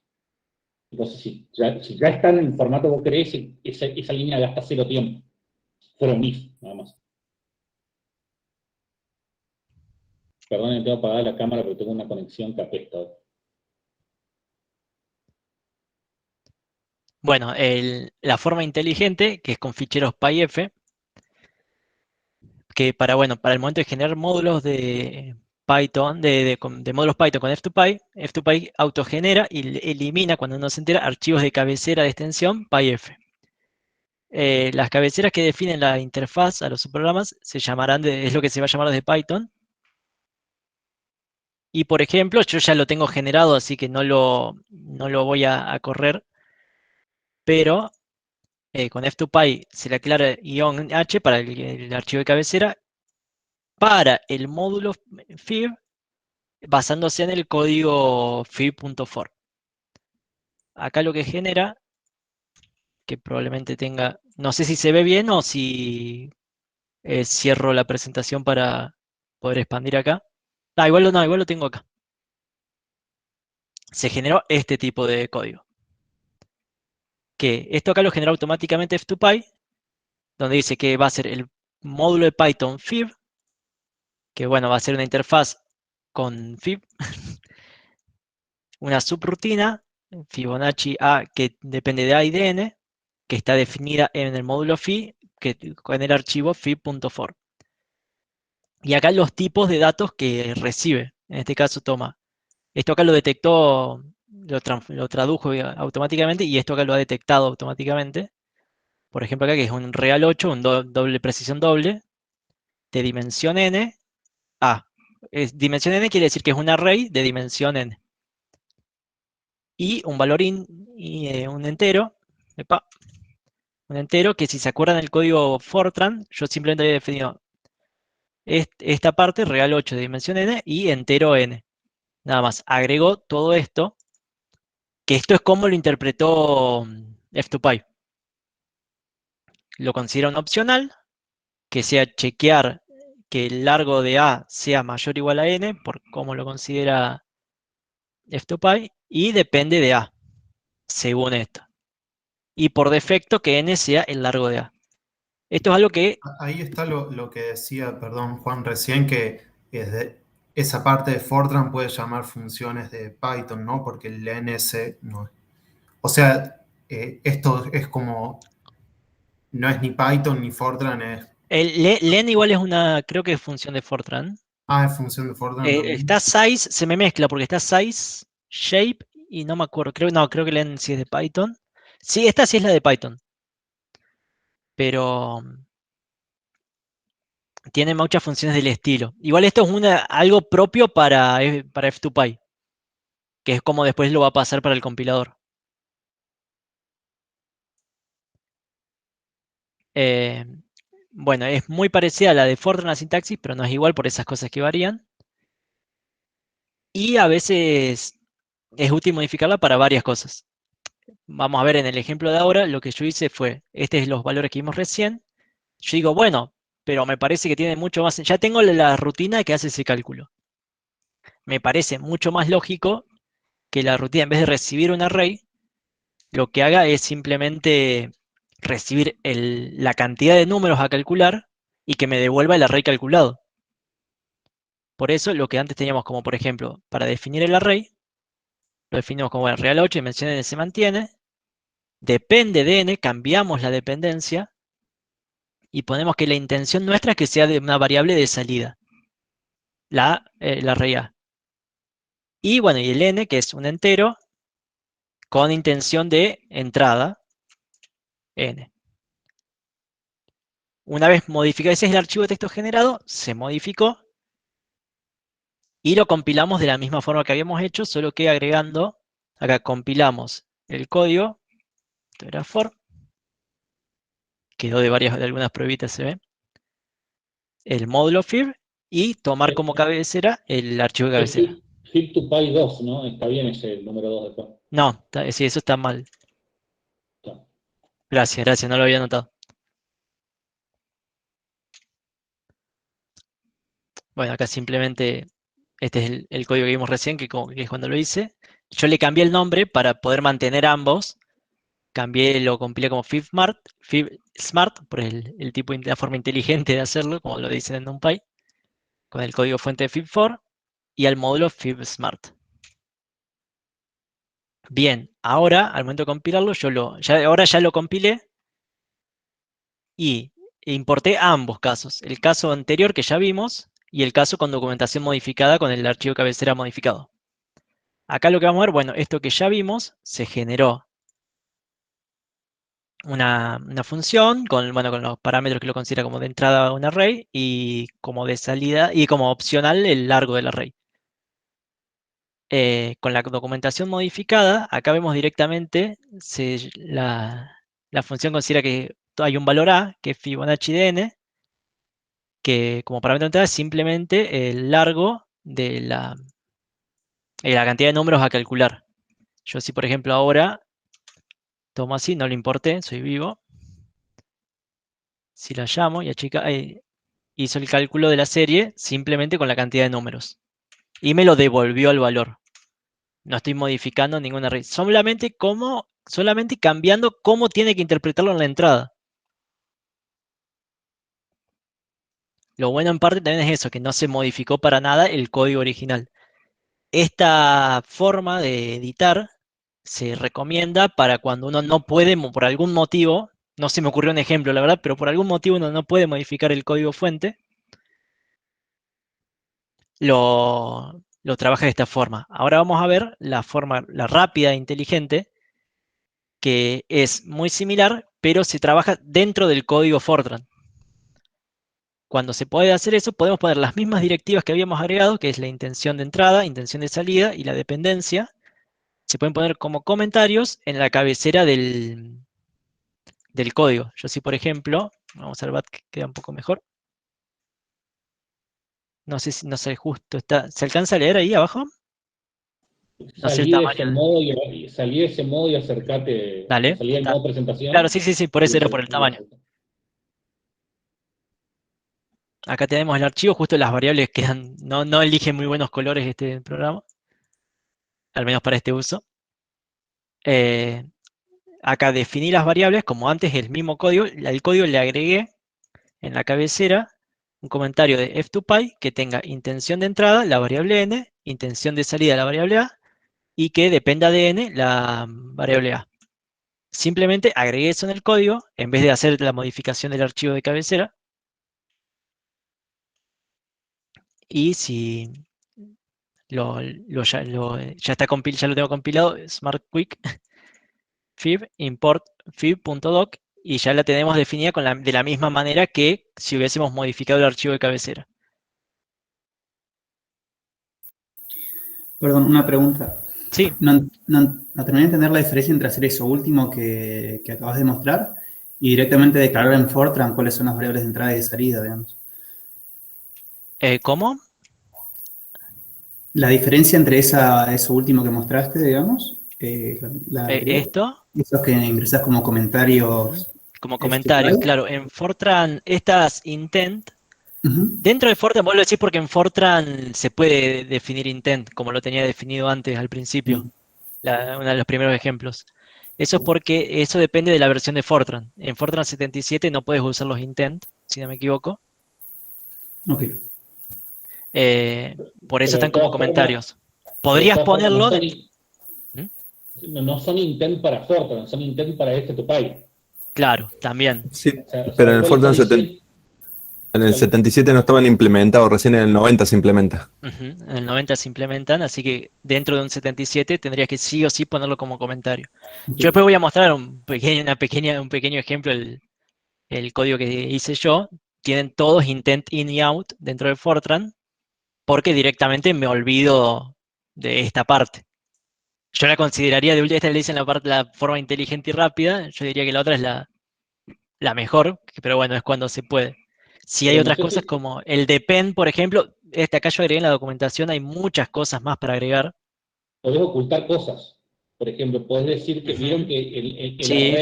Speaker 1: Entonces, si ya está en el formato que vos querés, esa línea gasta 0 tiempo. Fueron if, nada más. Perdón, tengo apagada la cámara, pero tengo una conexión que apesta.
Speaker 2: Bueno, la forma inteligente, que es con ficheros PyF, que para el momento de generar módulos de Python, de módulos Python con F2Py, F2Py autogenera y elimina, cuando uno se entera, archivos de cabecera de extensión PyF. Las cabeceras que definen la interfaz a los subprogramas se llamarán, es lo que se va a llamar desde Python. Y por ejemplo, yo ya lo tengo generado, así que no lo voy a correr, pero con F2Py se le aclara -h para el archivo de cabecera, para el módulo fib, basándose en el código fib.for. Acá lo que genera, que probablemente tenga, no sé si se ve bien o si cierro la presentación para poder expandir acá. Igual lo tengo acá. Se generó este tipo de código. Que esto acá lo genera automáticamente F2Py, donde dice que va a ser el módulo de Python fib, que bueno, va a ser una interfaz con fib, una subrutina, Fibonacci A, que depende de A y de N, que está definida en el módulo fib, con el archivo fib.for. Y acá los tipos de datos que recibe. En este caso toma. Esto acá lo detectó, lo tradujo automáticamente, y esto acá lo ha detectado automáticamente. Por ejemplo, acá que es un real 8, un doble precisión doble, de dimensión n, A. Dimensión n quiere decir que es un array de dimensión n. Y un valor un entero, un entero que, si se acuerdan del código Fortran, yo simplemente había definido esta parte, real 8 de dimensión n, y entero n. Nada más, agregó todo esto, que esto es como lo interpretó F2Py. Lo considera un opcional, que sea chequear que el largo de A sea mayor o igual a n, por cómo lo considera F2Py, y depende de A, según esto. Y por defecto que n sea el largo de A. Esto es algo que...
Speaker 7: Ahí está lo que decía, perdón, Juan, recién, que esa parte de Fortran puede llamar funciones de Python, ¿no? Porque el NS no es. O sea, esto es como, no es ni Python ni Fortran, es...
Speaker 2: len igual es una, creo que es función de Fortran.
Speaker 7: Es función de Fortran también.
Speaker 2: Está size, se me mezcla, porque está size, shape, y no me acuerdo, creo que len sí es de Python. Sí, esta sí es la de Python. Pero tiene muchas funciones del estilo. Igual esto es algo propio para F2Py, que es como después lo va a pasar para el compilador. Bueno, es muy parecida a la de Fortran la sintaxis, pero no es igual por esas cosas que varían. Y a veces es útil modificarla para varias cosas. Vamos a ver en el ejemplo de ahora, lo que yo hice fue, estos son los valores que vimos recién. Yo digo, bueno, pero me parece que tiene mucho más, ya tengo la rutina que hace ese cálculo. Me parece mucho más lógico que la rutina, en vez de recibir un array, lo que haga es simplemente recibir la cantidad de números a calcular y que me devuelva el array calculado. Por eso lo que antes teníamos como, por ejemplo, para definir el array, lo definimos como real 8, dimensión n se mantiene, depende de n, cambiamos la dependencia y ponemos que la intención nuestra es que sea de una variable de salida, la array A. Y bueno, y el n, que es un entero, con intención de entrada, n. Una vez modificado, ese es el archivo de texto generado, se modificó y lo compilamos de la misma forma que habíamos hecho, solo que agregando, acá compilamos el código, esto era for, quedó de algunas pruebitas, se ve, el módulo fib, y tomar como cabecera el archivo de cabecera.
Speaker 1: Fib2Py2, ¿no? Está bien ese número 2 después.
Speaker 2: No, sí, eso está mal.
Speaker 1: Está.
Speaker 2: Gracias, no lo había notado. Bueno, acá simplemente este es el código que vimos recién, que es cuando lo hice. Yo le cambié el nombre para poder mantener ambos. Lo compilé como FibSmart, por el tipo, la forma inteligente de hacerlo, como lo dicen en NumPy, con el código fuente de Fib4 y al módulo FibSmart. Bien, ahora, al momento de compilarlo, ahora ya lo compilé y importé ambos casos. El caso anterior que ya vimos y el caso con documentación modificada con el archivo cabecera modificado. Acá lo que vamos a ver, bueno, esto que ya vimos, se generó una función con los parámetros que lo considera como de entrada un array y como de salida y como opcional el largo del array. Con la documentación modificada, acá vemos directamente la función considera que hay un valor A, que es Fibonacci de n, que como parámetro de entrada es simplemente el largo de la cantidad de números a calcular. Yo si por ejemplo ahora tomo así, no lo importé, soy vivo. Si la llamo y hizo el cálculo de la serie simplemente con la cantidad de números. Y me lo devolvió el valor. No estoy modificando ninguna array. Solamente cambiando cómo tiene que interpretarlo en la entrada. Lo bueno en parte también es eso, que no se modificó para nada el código original. Esta forma de editar se recomienda para cuando uno no puede, por algún motivo, no se me ocurrió un ejemplo, la verdad, pero por algún motivo uno no puede modificar el código fuente, lo trabaja de esta forma. Ahora vamos a ver la forma, la rápida e inteligente, que es muy similar, pero se trabaja dentro del código Fortran. Cuando se puede hacer eso, podemos poner las mismas directivas que habíamos agregado, que es la intención de entrada, intención de salida y la dependencia. Se pueden poner como comentarios en la cabecera del código. Yo sí, por ejemplo, vamos al BAT que queda un poco mejor. No sé si, no sé, justo está. ¿Se alcanza a leer ahí abajo? No sé el
Speaker 1: Salí de
Speaker 2: tamaño.
Speaker 1: ese modo y acercate.
Speaker 2: Dale.
Speaker 1: Salí del modo presentación.
Speaker 2: Claro, sí, por eso era por el tamaño. Acá tenemos el archivo, justo las variables quedan, no elige muy buenos colores este programa, al menos para este uso. Acá definí las variables, como antes el mismo código, el código le agregué en la cabecera un comentario de f2py que tenga intención de entrada, la variable n, intención de salida, la variable a, y que dependa de n, la variable a. Simplemente agregué eso en el código, en vez de hacer la modificación del archivo de cabecera. Y si ya está ya lo tengo compilado, Smart Quick fib import fib.doc y ya la tenemos definida de la misma manera que si hubiésemos modificado el archivo de cabecera.
Speaker 8: Perdón, una pregunta.
Speaker 2: Sí.
Speaker 8: No terminé de entender la diferencia entre hacer eso último que acabas de mostrar y directamente declarar en Fortran cuáles son las variables de entrada y de salida, digamos.
Speaker 2: ¿Cómo?
Speaker 8: La diferencia entre eso último que mostraste, digamos.
Speaker 2: ¿Esto?
Speaker 8: Esos que ingresas como comentarios.
Speaker 2: Como comentarios, claro. En Fortran, estas intent. Dentro de Fortran, vos lo decís porque en Fortran se puede definir intent, como lo tenía definido antes al principio. Uno de los primeros ejemplos. Eso es porque eso depende de la versión de Fortran. En Fortran 77 no puedes usar los intent, si no me equivoco.
Speaker 8: Ok.
Speaker 2: Por eso están como comentarios. Podrías ponerlo...
Speaker 1: No son intent para Fortran, son intent para f2py.
Speaker 2: Claro, también.
Speaker 6: Sí, pero en el Fortran en el 77 no estaban implementados, recién en el 90 se implementa.
Speaker 2: En el 90 se implementan, así que dentro de un 77 tendrías que sí o sí ponerlo como comentario. Yo después voy a mostrar un pequeño ejemplo, el código que hice yo. Tienen todos intent in y out dentro de Fortran, porque directamente me olvido de esta parte. Yo la consideraría de última, esta le dicen la forma inteligente y rápida, yo diría que la otra es la mejor, pero bueno, es cuando se puede. Si hay otras cosas como el depend, por ejemplo, acá yo agregué en la documentación, hay muchas cosas más para agregar.
Speaker 1: Podés ocultar cosas. Por ejemplo, podés decir que vieron que
Speaker 2: Sí,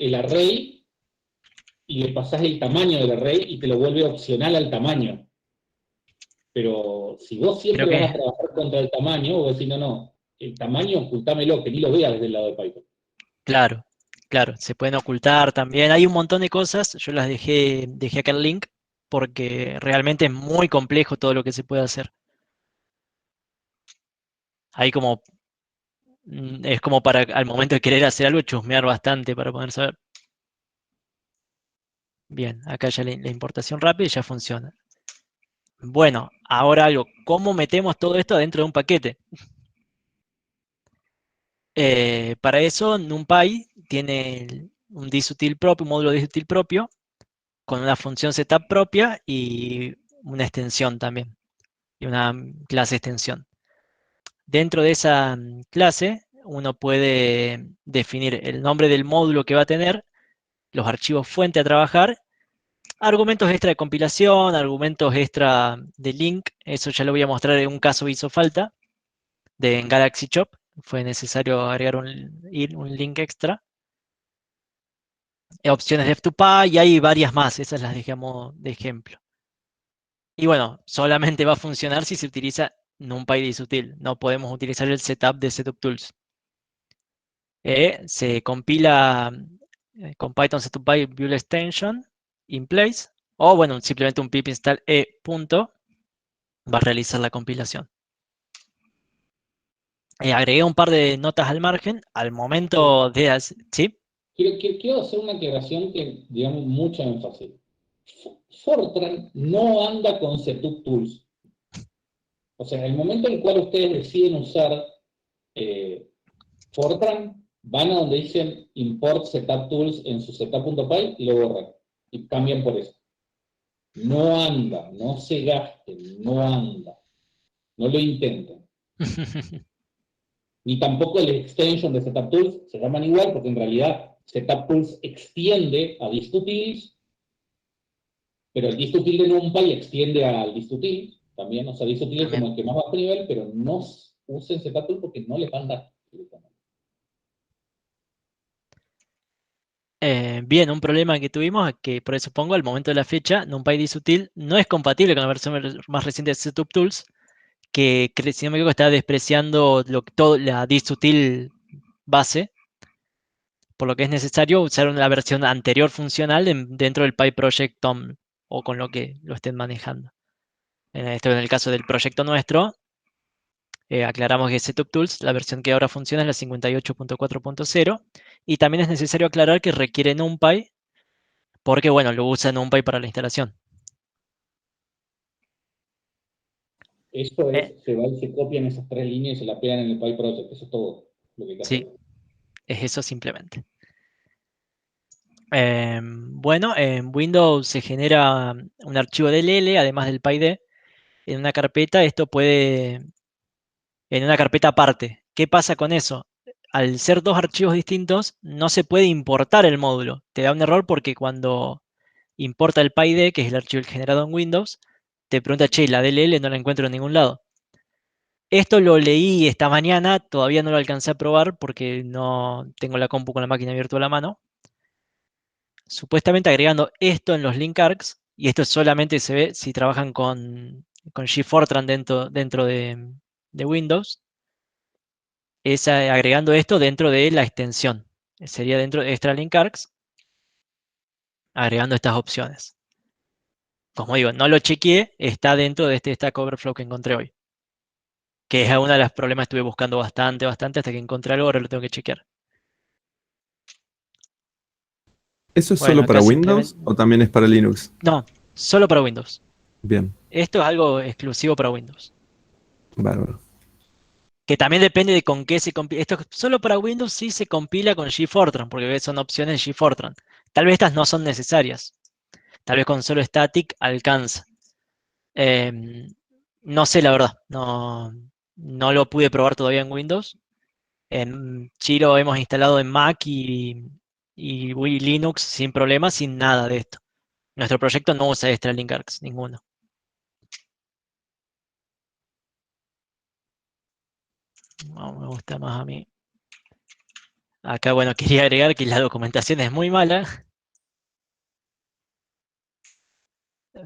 Speaker 1: el array y le pasás el tamaño del array y te lo vuelve opcional al tamaño. Pero si vos siempre
Speaker 2: Creo que-
Speaker 1: vas a trabajar contra el tamaño, vos decís, no, el tamaño ocultámelo, que ni lo veas desde el lado de Python.
Speaker 2: Claro, claro, se pueden ocultar también. Hay un montón de cosas, yo las dejé acá el link, porque realmente es muy complejo todo lo que se puede hacer. Hay como, es como para al momento de querer hacer algo, chusmear bastante para poder saber. Bien, acá ya la importación rápida y ya funciona. Bueno, ahora algo, ¿cómo metemos todo esto dentro de un paquete? Para eso, NumPy tiene un disutil propio, un módulo disutil propio, con una función setup propia y una extensión también, y una clase extensión. Dentro de esa clase, uno puede definir el nombre del módulo que va a tener, los archivos fuente a trabajar, argumentos extra de compilación, argumentos extra de link, eso ya lo voy a mostrar en un caso que hizo falta, en Galaxy Shop, fue necesario agregar un link extra. Opciones de F2Py y hay varias más, esas las dejamos de ejemplo. Y bueno, solamente va a funcionar si se utiliza NumPy disutil, no podemos utilizar el setup de Setup Tools. Se compila con Python setupy build extension in place, o bueno, simplemente un pip install punto va a realizar la compilación. Agregué un par de notas al margen, al momento de hacer, ¿sí?
Speaker 1: Quiero hacer una aclaración que, digamos, mucho énfasis. Fortran no anda con Setup Tools. O sea, en el momento en el cual ustedes deciden usar Fortran, van a donde dicen import setup tools en su setup.py y lo borran. Y cambian por eso. No anda, no se gasten, no anda. No lo intenten. Ni tampoco el extension de setup tools se llaman igual porque en realidad setup tools extiende a distutils, pero el distutil de NumPy extiende al distutil también. O sea, distutil es como el que más bajo nivel, pero no usen setup tools porque no les van a dar.
Speaker 2: Bien, un problema que tuvimos, que por eso pongo al momento de la fecha, NumPy disutil no es compatible con la versión más reciente de Setup Tools, que si no me equivoco está despreciando la disutil base, por lo que es necesario usar una versión anterior funcional dentro del PyProject TOM o con lo que lo estén manejando. En el caso del proyecto nuestro, aclaramos que Setup Tools, la versión que ahora funciona es la 58.4.0 y también es necesario aclarar que requiere NumPy porque, bueno, lo usa NumPy para la instalación.
Speaker 1: Esto es, se va y se copian esas tres líneas y se la pegan en el PyProject. Eso es todo lo que hay que hacer.
Speaker 2: Sí, es eso simplemente. Bueno, en Windows se genera un archivo DLL, además del PyD, en una carpeta. Esto puede, en una carpeta aparte. ¿Qué pasa con eso? Al ser dos archivos distintos, no se puede importar el módulo. Te da un error porque cuando importa el PyD, que es el archivo generado en Windows, te pregunta, che, la DLL no la encuentro en ningún lado. Esto lo leí esta mañana, todavía no lo alcancé a probar porque no tengo la compu con la máquina virtual a mano. Supuestamente agregando esto en los link args, y esto solamente se ve si trabajan con GFortran dentro de Windows, es agregando esto dentro de la extensión. Sería dentro de extra link args, agregando estas opciones. Como digo, no lo chequeé, está dentro de este Stack Overflow que encontré hoy. Que es uno de los problemas que estuve buscando bastante, hasta que encontré algo, ahora lo tengo que chequear.
Speaker 6: ¿Eso es
Speaker 2: Bueno,
Speaker 6: solo para
Speaker 2: acá
Speaker 6: Windows o también es para Linux?
Speaker 2: No, solo para Windows.
Speaker 6: Bien,
Speaker 2: Esto es algo exclusivo para Windows.
Speaker 6: bárbaro.
Speaker 2: Que también depende de con qué se compila. Esto solo para Windows sí se compila con GFortran, porque son opciones de GFortran. Tal vez estas no son necesarias. Tal vez con solo static alcanza. No sé la verdad. No lo pude probar todavía en Windows. En Chiro hemos instalado en Mac y Linux sin problemas, sin nada de esto. Nuestro proyecto no usa extra link args, ninguno. No, me gusta más a mí. Acá, bueno, quería agregar que la documentación es muy mala.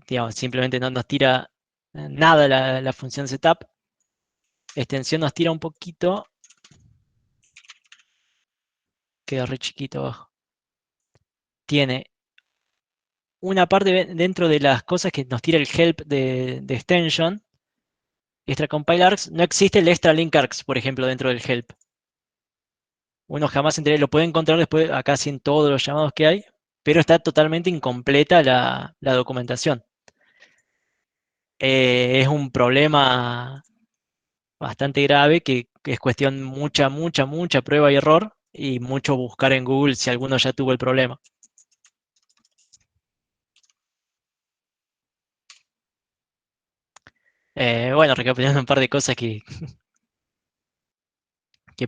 Speaker 2: Digamos, simplemente no nos tira nada la función setup. Extensión nos tira un poquito. Queda re chiquito abajo. Tiene una parte dentro de las cosas que nos tira el help de extension. Extra compile args. No existe el extra link args, por ejemplo, dentro del help. Uno jamás lo puede encontrar después acá en todos los llamados que hay, pero está totalmente incompleta la documentación. Es un problema bastante grave que es cuestión mucha prueba y error y mucho buscar en Google si alguno ya tuvo el problema. Bueno, recapitulando un par de cosas que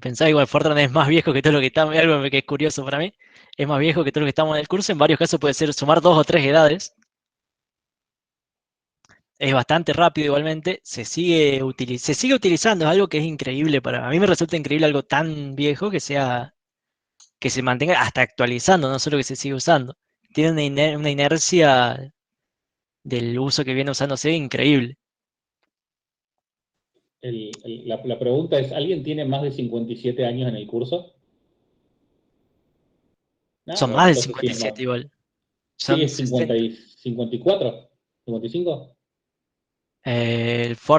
Speaker 2: pensaba, igual Fortran es más viejo que todo lo que estamos, algo que es curioso para mí, es más viejo que todo lo que estamos en el curso, en varios casos puede ser sumar 2 o 3 edades. Es bastante rápido igualmente, se sigue utilizando, es algo que es increíble a mí me resulta increíble algo tan viejo que se mantenga hasta actualizando, no solo que se sigue usando. Tiene una inercia del uso que viene usándose increíble.
Speaker 1: La pregunta es, ¿alguien tiene más de 57 años en el curso? No,
Speaker 2: Son
Speaker 1: bueno,
Speaker 2: más de
Speaker 1: entonces sí es
Speaker 2: 57
Speaker 1: más.
Speaker 2: igual.
Speaker 1: Sí,
Speaker 2: Son
Speaker 1: es 50
Speaker 2: 60.
Speaker 1: y 54, 55.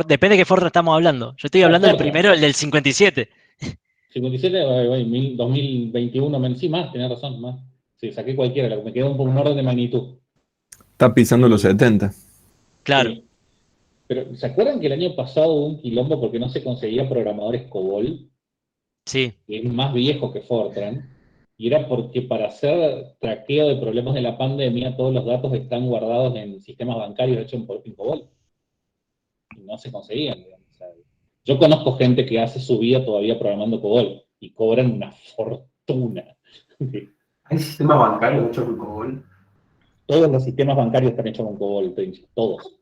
Speaker 2: Depende de qué Fortran estamos hablando. Yo estoy
Speaker 1: No,
Speaker 2: hablando del
Speaker 1: Fortran.
Speaker 2: primero, el del 57.
Speaker 1: 57, 2021, sí, más, tenés razón, más. Sí, saqué cualquiera, me quedó un orden de magnitud.
Speaker 6: Está pisando los 70.
Speaker 2: Claro.
Speaker 1: Sí. Pero, ¿se acuerdan que el año pasado hubo un quilombo porque no se conseguía programadores COBOL?
Speaker 2: Sí.
Speaker 1: Que es más viejo que Fortran, y era porque para hacer traqueo de problemas de la pandemia, todos los datos están guardados en sistemas bancarios hechos en COBOL. Y no se conseguían, digamos. O sea, yo conozco gente que hace su vida todavía programando COBOL y cobran una fortuna.
Speaker 5: ¿Hay sistema bancario hecho con COBOL?
Speaker 1: Todos los sistemas bancarios están hechos con COBOL, todos.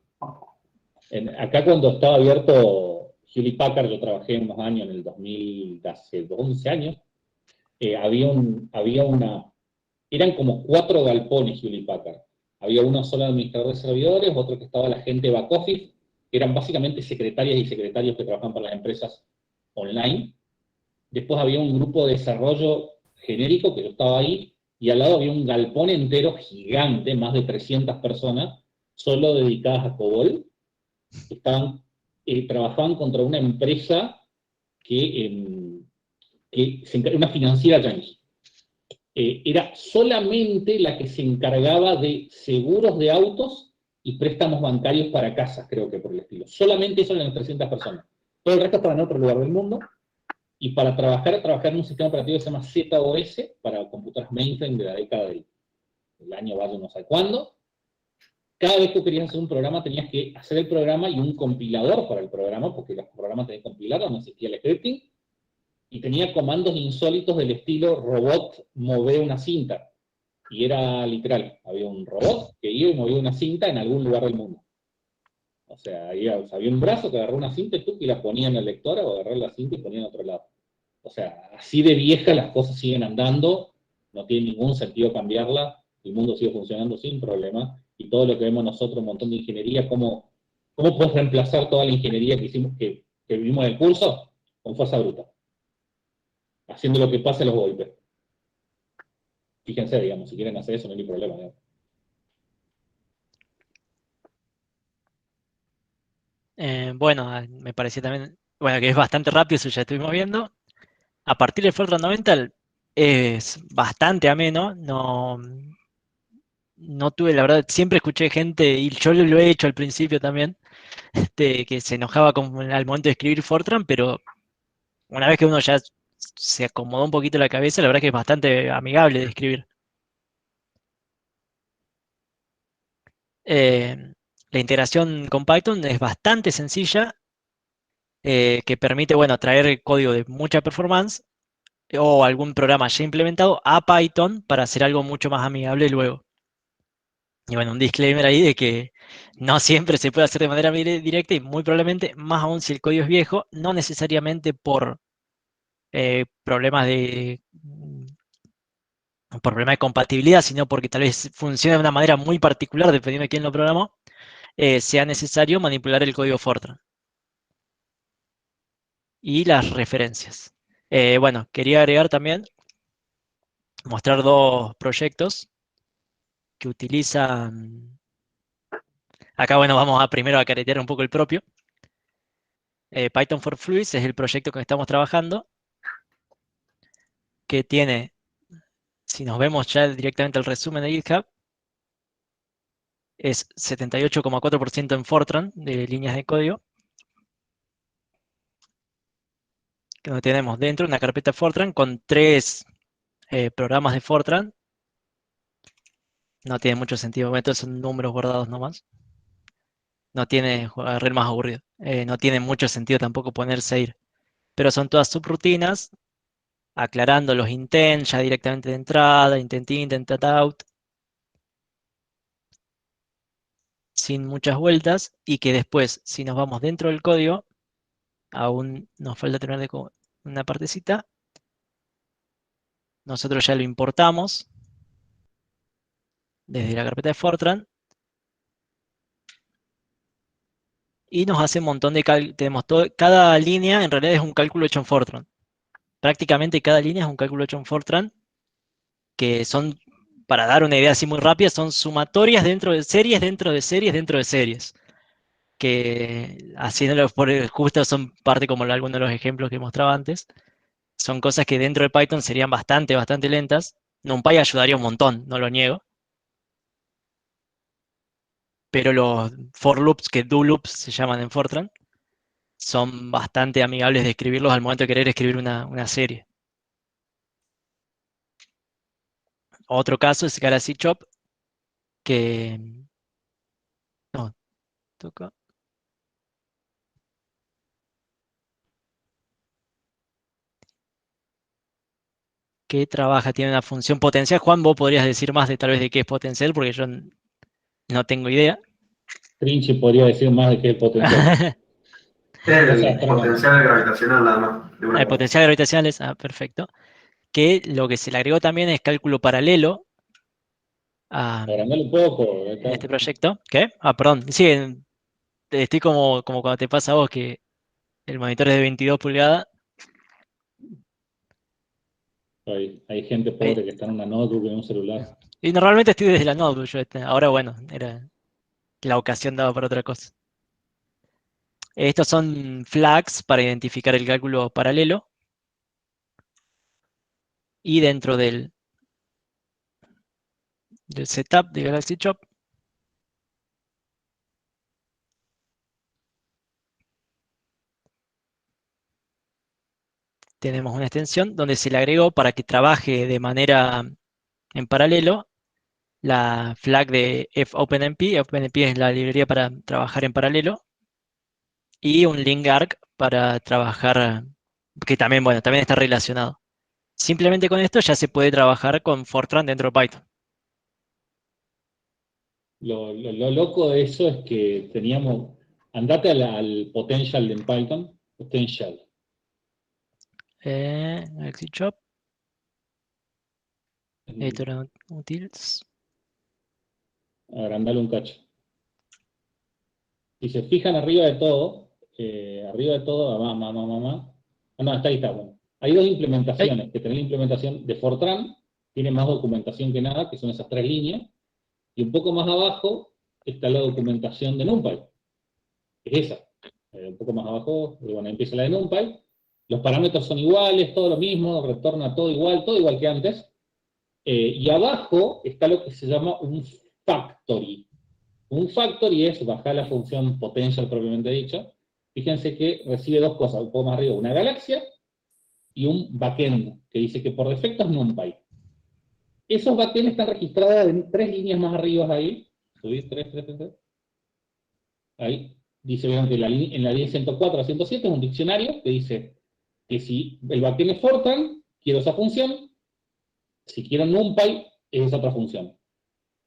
Speaker 1: Acá cuando estaba abierto Hewlett Packard, yo trabajé unos años, en el 2000, hace 11 años, eran como 4 galpones Hewlett Packard. Había uno solo administrador de servidores, otro que estaba la gente back office, que eran básicamente secretarias y secretarios que trabajaban para las empresas online. Después había un grupo de desarrollo genérico que yo estaba ahí, y al lado había un galpón entero gigante, más de 300 personas, solo dedicadas a COBOL, que trabajaban contra una empresa una financiera yankee. Era solamente la que se encargaba de seguros de autos y préstamos bancarios para casas, creo que por el estilo. Solamente eso eran las 300 personas. Todo el resto estaba en otro lugar del mundo. Y para trabajar en un sistema operativo que se llama ZOS, para computadoras mainframe de la década del año vaya no sé cuándo. Cada vez que querías hacer un programa tenías que hacer el programa y un compilador para el programa, porque los programas tenían que compilar, no existía el scripting, y tenía comandos insólitos del estilo robot mover una cinta. Y era literal, había un robot que iba y movía una cinta en algún lugar del mundo. O sea, había un brazo que agarró una cinta y la ponía en el lector, o agarró la cinta y ponía en otro lado. O sea, así de vieja las cosas siguen andando, no tiene ningún sentido cambiarla, el mundo sigue funcionando sin problema, y todo lo que vemos nosotros, un montón de ingeniería, ¿cómo puedes reemplazar toda la ingeniería que hicimos, que vivimos en el curso? Con fuerza bruta. Haciendo lo que pase los golpes. Fíjense, digamos, si quieren hacer eso no hay problema, digamos.
Speaker 2: Bueno, me parecía también, bueno, que es bastante rápido, eso ya estuvimos viendo. A partir del Fortran 90 es bastante ameno, no tuve, la verdad, siempre escuché gente, y yo lo he hecho al principio también, que se enojaba al momento de escribir Fortran, pero una vez que uno ya se acomodó un poquito la cabeza, la verdad que es bastante amigable de escribir. La integración con Python es bastante sencilla, que permite, bueno, traer código de mucha performance o algún programa ya implementado a Python para hacer algo mucho más amigable luego. Y bueno, un disclaimer ahí de que no siempre se puede hacer de manera directa y muy probablemente, más aún si el código es viejo, no necesariamente por problemas por problema de compatibilidad, sino porque tal vez funciona de una manera muy particular, dependiendo de quién lo programó, sea necesario manipular el código Fortran. Y las referencias. Bueno, quería agregar también, mostrar dos proyectos que utilizan. Acá, bueno, vamos primero a caretear un poco el propio. Python for Fluids es el proyecto que estamos trabajando, que tiene, si nos vemos ya directamente el resumen de GitHub, es 78,4% en Fortran de líneas de código, que lo tenemos dentro de una carpeta Fortran con 3 programas de Fortran. No tiene mucho sentido, estos son números guardados nomás. No tiene, agarré el más aburrido. No tiene mucho sentido tampoco ponerse a ir. Pero son todas subrutinas, aclarando los intents ya directamente de entrada, intent in, intent out, sin muchas vueltas, y que después, si nos vamos dentro del código, aún nos falta terminar de una partecita, nosotros ya lo importamos desde la carpeta de Fortran, y nos hace un montón de tenemos cada línea en realidad es un cálculo hecho en Fortran. Prácticamente cada línea es un cálculo hecho en Fortran, que son, para dar una idea así muy rápida, son sumatorias dentro de series, dentro de series, dentro de series. Que haciéndolo justo son parte como algunos de los ejemplos que mostraba antes. Son cosas que dentro de Python serían bastante lentas. NumPy ayudaría un montón, no lo niego. Pero los for loops, que do loops se llaman en Fortran, son bastante amigables de escribirlos al momento de querer escribir una serie. Otro caso es Galaxy Chop, que... No, toca... que trabaja, tiene una función potencial. Juan, vos podrías decir más de tal vez de qué es potencial, porque yo no tengo idea.
Speaker 1: Trinchi podría decir más de qué es potencial.
Speaker 6: El potencial gravitacional nada más.
Speaker 2: El potencial gravitacional es, perfecto. Que lo que se le agregó también es cálculo paralelo
Speaker 1: Agrandale un poco.
Speaker 2: en este proyecto. ¿Qué? Perdón. Sí, estoy como cuando te pasa a vos que el monitor es de 22 pulgadas.
Speaker 1: Hay gente pobre que está en una notebook y en un celular.
Speaker 2: Y normalmente estoy desde la notebook. Ahora, bueno, era la ocasión daba para otra cosa. Estos son flags para identificar el cálculo paralelo. Y dentro del setup de Galaxy Chop tenemos una extensión donde se le agregó para que trabaje de manera en paralelo la flag de FOpenMP. FOpenMP es la librería para trabajar en paralelo. Y un link arc para trabajar, que también, bueno, también está relacionado. Simplemente con esto ya se puede trabajar con Fortran dentro de Python.
Speaker 1: Lo loco de eso es que teníamos... Andate al potential en Python. Potential.
Speaker 2: Galaxy Chop. Editor utils.
Speaker 1: Agrandale un cacho. Si se fijan arriba de todo, no, está ahí, está bueno. Hay dos implementaciones, que tenés la implementación de Fortran, tiene más documentación que nada, que son esas 3 líneas, y un poco más abajo está la documentación de NumPy, es esa. Un poco más abajo, bueno, empieza la de NumPy, los parámetros son iguales, todo lo mismo, retorna todo igual que antes, y abajo está lo que se llama un factory. Un factory es bajar la función potential propiamente dicha. Fíjense que recibe 2 cosas, un poco más arriba, una galaxia y un backend, que dice que por defecto es NumPy. Esos backends están registrados en 3 líneas más arriba ahí. Subí 3. Ahí. Dice, vean que en la línea 104 a 107 es un diccionario que dice que si el backend es Fortran, quiero esa función. Si quiero NumPy, es esa otra función.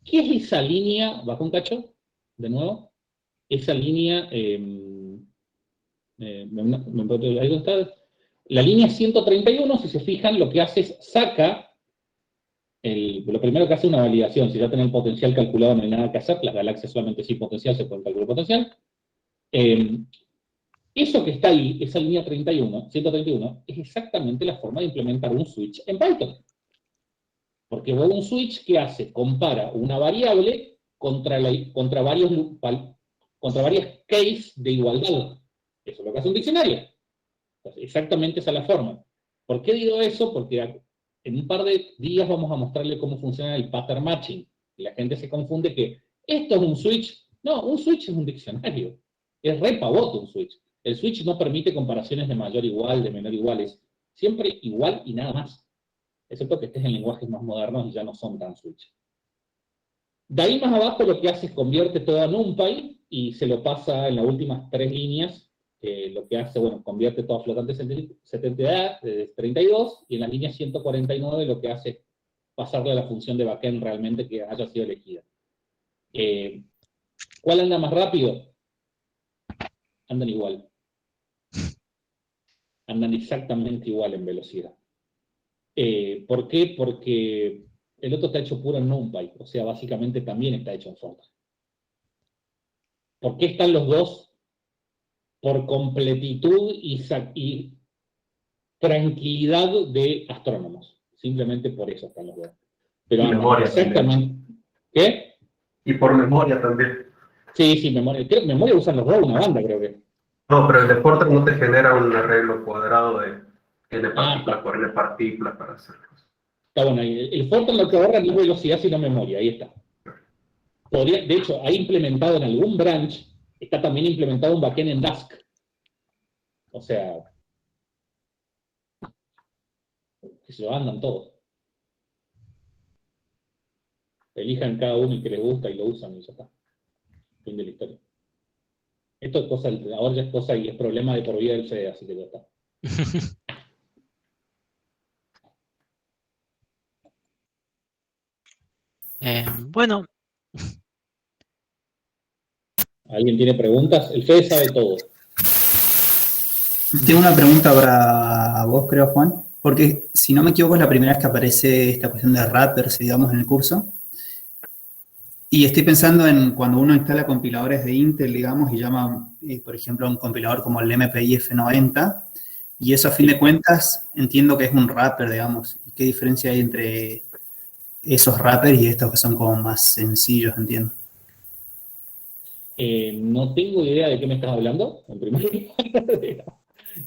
Speaker 1: ¿Qué es esa línea? Bajo un cacho, de nuevo. Esa línea, ahí está. La línea 131, si se fijan, lo que hace es saca, lo primero que hace es una validación. Si ya tenés el potencial calculado no hay nada que hacer, las galaxias solamente sin potencial se pueden calcular potencial. Eso que está ahí, esa línea 131, es exactamente la forma de implementar un switch en Python. Porque vos un switch, ¿qué hace? Compara una variable contra varias case de igualdad. Eso es lo que hace un diccionario. Entonces, exactamente esa es la forma. ¿Por qué digo eso? Porque en un par de días vamos a mostrarle cómo funciona el pattern matching. Y la gente se confunde que esto es un switch. No, un switch es un diccionario. Es re pavote un switch. El switch no permite comparaciones de mayor igual, de menor igual. Es siempre igual y nada más. Excepto que estés en lenguajes más modernos y ya no son tan switch. De ahí más abajo lo que hace es convierte todo a NumPy y se lo pasa en las últimas 3 líneas. Lo que hace, bueno, convierte todo a flotante 32 y en la línea 149 lo que hace es pasarle a la función de backend realmente que haya sido elegida. ¿Cuál anda más rápido? Andan igual. Andan exactamente igual en velocidad. ¿Por qué? Porque el otro está hecho puro en NumPy, o sea, básicamente también está hecho en Fortran. ¿Por qué están los dos? Por completitud y tranquilidad de astrónomos. Simplemente por eso están los dos. Pero
Speaker 5: y memoria
Speaker 1: exactamente.
Speaker 5: también.
Speaker 1: ¿Qué?
Speaker 5: Y por memoria también.
Speaker 1: Sí, memoria. Memoria usan los dos, una banda, creo que.
Speaker 5: No, pero el de Fortran no te genera un arreglo cuadrado de n partículas
Speaker 1: está.
Speaker 5: por n partículas para hacer cosas.
Speaker 1: Está bueno. El Fortran lo que ahorra no es velocidad, sino memoria. Ahí está. De hecho, hay implementado en algún branch, está también implementado un backend en Dask. O sea, que se lo andan todos. Elijan cada uno el que les gusta y lo usan y ya está. Fin de la historia. Esto es cosa, ahora ya es cosa y es problema de por vida del FED, así que ya está.
Speaker 2: Bueno,
Speaker 1: ¿Alguien tiene preguntas? El FED sabe todo.
Speaker 8: Tengo una pregunta para vos, creo, Juan, porque si no me equivoco es la primera vez que aparece esta cuestión de wrappers, digamos, en el curso. Y estoy pensando en cuando uno instala compiladores de Intel, digamos, y llama, por ejemplo, a un compilador como el MPI F90, y eso a fin de cuentas entiendo que es un wrapper, digamos. ¿Y qué diferencia hay entre esos wrappers y estos que son como más sencillos, entiendo?
Speaker 1: No tengo idea de qué me estás hablando, en primer lugar.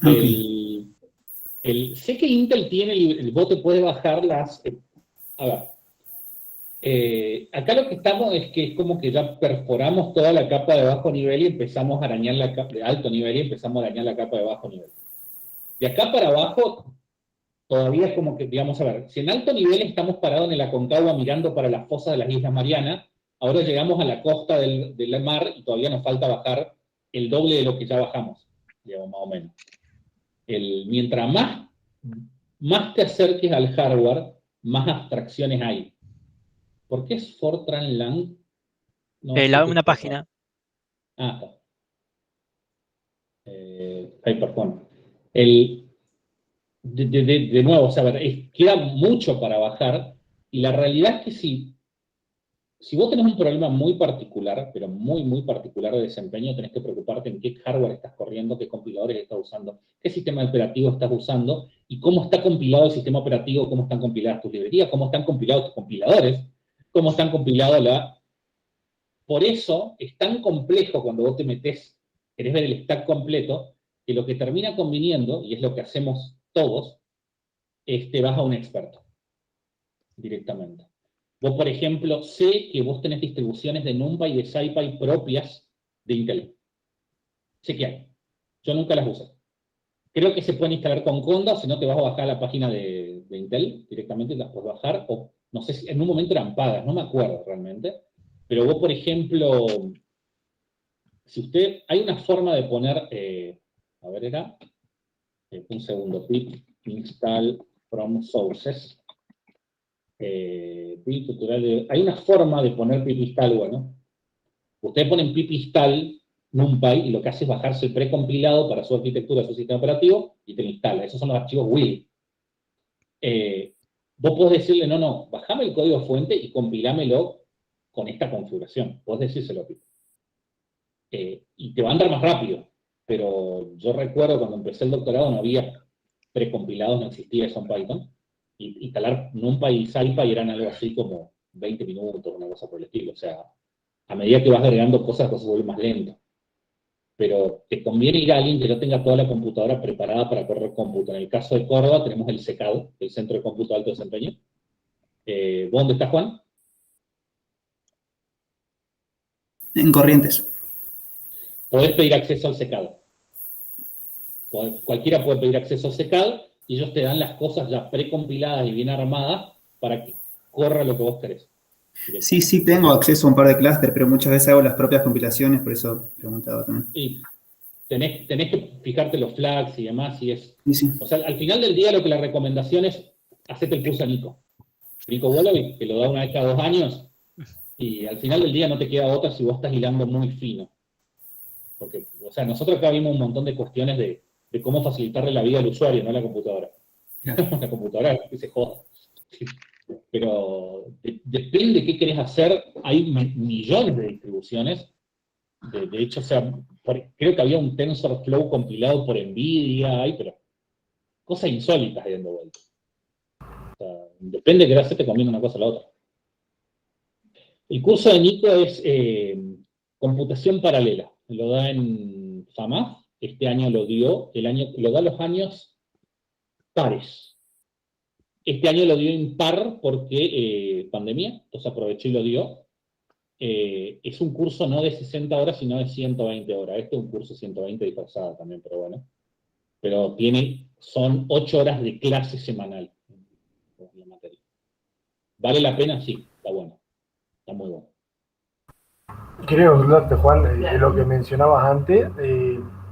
Speaker 8: Okay.
Speaker 1: Sé que Intel tiene, vos te puedes bajar las... a ver, acá lo que estamos es que es como que ya perforamos toda la capa de bajo nivel y empezamos a arañar la capa de alto nivel y empezamos a arañar la capa de bajo nivel. De acá para abajo, todavía es como que, digamos, a ver, si en alto nivel estamos parados en el Aconcagua mirando para las fosas de las Islas Marianas, ahora llegamos a la costa del mar y todavía nos falta bajar el doble de lo que ya bajamos, digamos, más o menos. Mientras más te acerques al hardware, más abstracciones hay. ¿Por qué es Fortran Lang? No sé
Speaker 2: una página.
Speaker 1: Está. Hyperphone. De nuevo, o sea, queda mucho para bajar, y la realidad es que si vos tenés un problema muy particular, pero muy, muy particular de desempeño, tenés que preocuparte en qué hardware estás corriendo, qué compiladores estás usando, qué sistema operativo estás usando, y cómo está compilado el sistema operativo, cómo están compiladas tus librerías, cómo están compilados tus compiladores, cómo están compilados Por eso es tan complejo cuando vos te metés, querés ver el stack completo, que lo que termina conviniendo, y es lo que hacemos todos, es te vas a un experto directamente. Vos, por ejemplo, sé que vos tenés distribuciones de NumPy y de SciPy propias de Intel. Sé que hay. Yo nunca las uso. Creo que se pueden instalar con Conda, si no te vas a bajar a la página de Intel directamente, las puedes bajar, o no sé si en un momento eran pagas, no me acuerdo realmente. Pero vos, por ejemplo, hay una forma de poner, a ver, un segundo, pip install from sources. Tutorial hay una forma de poner pip install, bueno. Ustedes ponen pip install NumPy, y lo que hace es bajarse el precompilado para su arquitectura, su sistema operativo, y te lo instala. Esos son los archivos WIL. Vos podés decirle, no, bajame el código fuente y compilámelo con esta configuración. Podés decírselo. Y te va a andar más rápido. Pero yo recuerdo cuando empecé el doctorado no había precompilados, no existía eso en Python. Y instalar NumPy y SciPy eran algo así como 20 minutos, una cosa por el estilo. O sea, a medida que vas agregando cosas, se vuelve más lento. Pero te conviene ir a alguien que no tenga toda la computadora preparada para correr cómputo. En el caso de Córdoba tenemos el CECAD, el Centro de Cómputo de Alto Desempeño. ¿Vos dónde estás, Juan?
Speaker 8: En Corrientes.
Speaker 1: Podés pedir acceso al CECAD. Cualquiera puede pedir acceso al CECAD y ellos te dan las cosas ya precompiladas y bien armadas para que corra lo que vos querés.
Speaker 8: Sí, tengo acceso a un par de clústeres, pero muchas veces hago las propias compilaciones, por eso preguntaba también.
Speaker 1: Y tenés que fijarte los flags y demás, y es...
Speaker 8: Sí.
Speaker 1: O sea, al final del día lo que la recomendación es hacerte el curso a Nico. Nico Wolovic, que lo da una vez cada 2 años, y al final del día no te queda otra si vos estás hilando muy fino. Porque, o sea, nosotros acá vimos un montón de cuestiones de cómo facilitarle la vida al usuario, no a la computadora. La computadora que se joda. Pero depende de qué querés hacer. Hay millones de distribuciones. De hecho, o sea, creo que había un TensorFlow compilado por NVIDIA, pero cosas insólitas ahí dando vueltas. O sea, depende de qué hacer, te conviene una cosa o la otra. El curso de Nico es computación paralela. Lo da en FAMAF. Este año lo da los años pares. Este año lo dio impar porque pandemia, entonces aprovechó y lo dio. Es un curso no de 60 horas, sino de 120 horas. Este es un curso de 120 disfrazado también, pero bueno. Pero son 8 horas de clase semanal en la materia. ¿Vale la pena? Sí, está bueno. Está muy bueno.
Speaker 5: Quería preguntarte, Juan, de lo que mencionabas antes.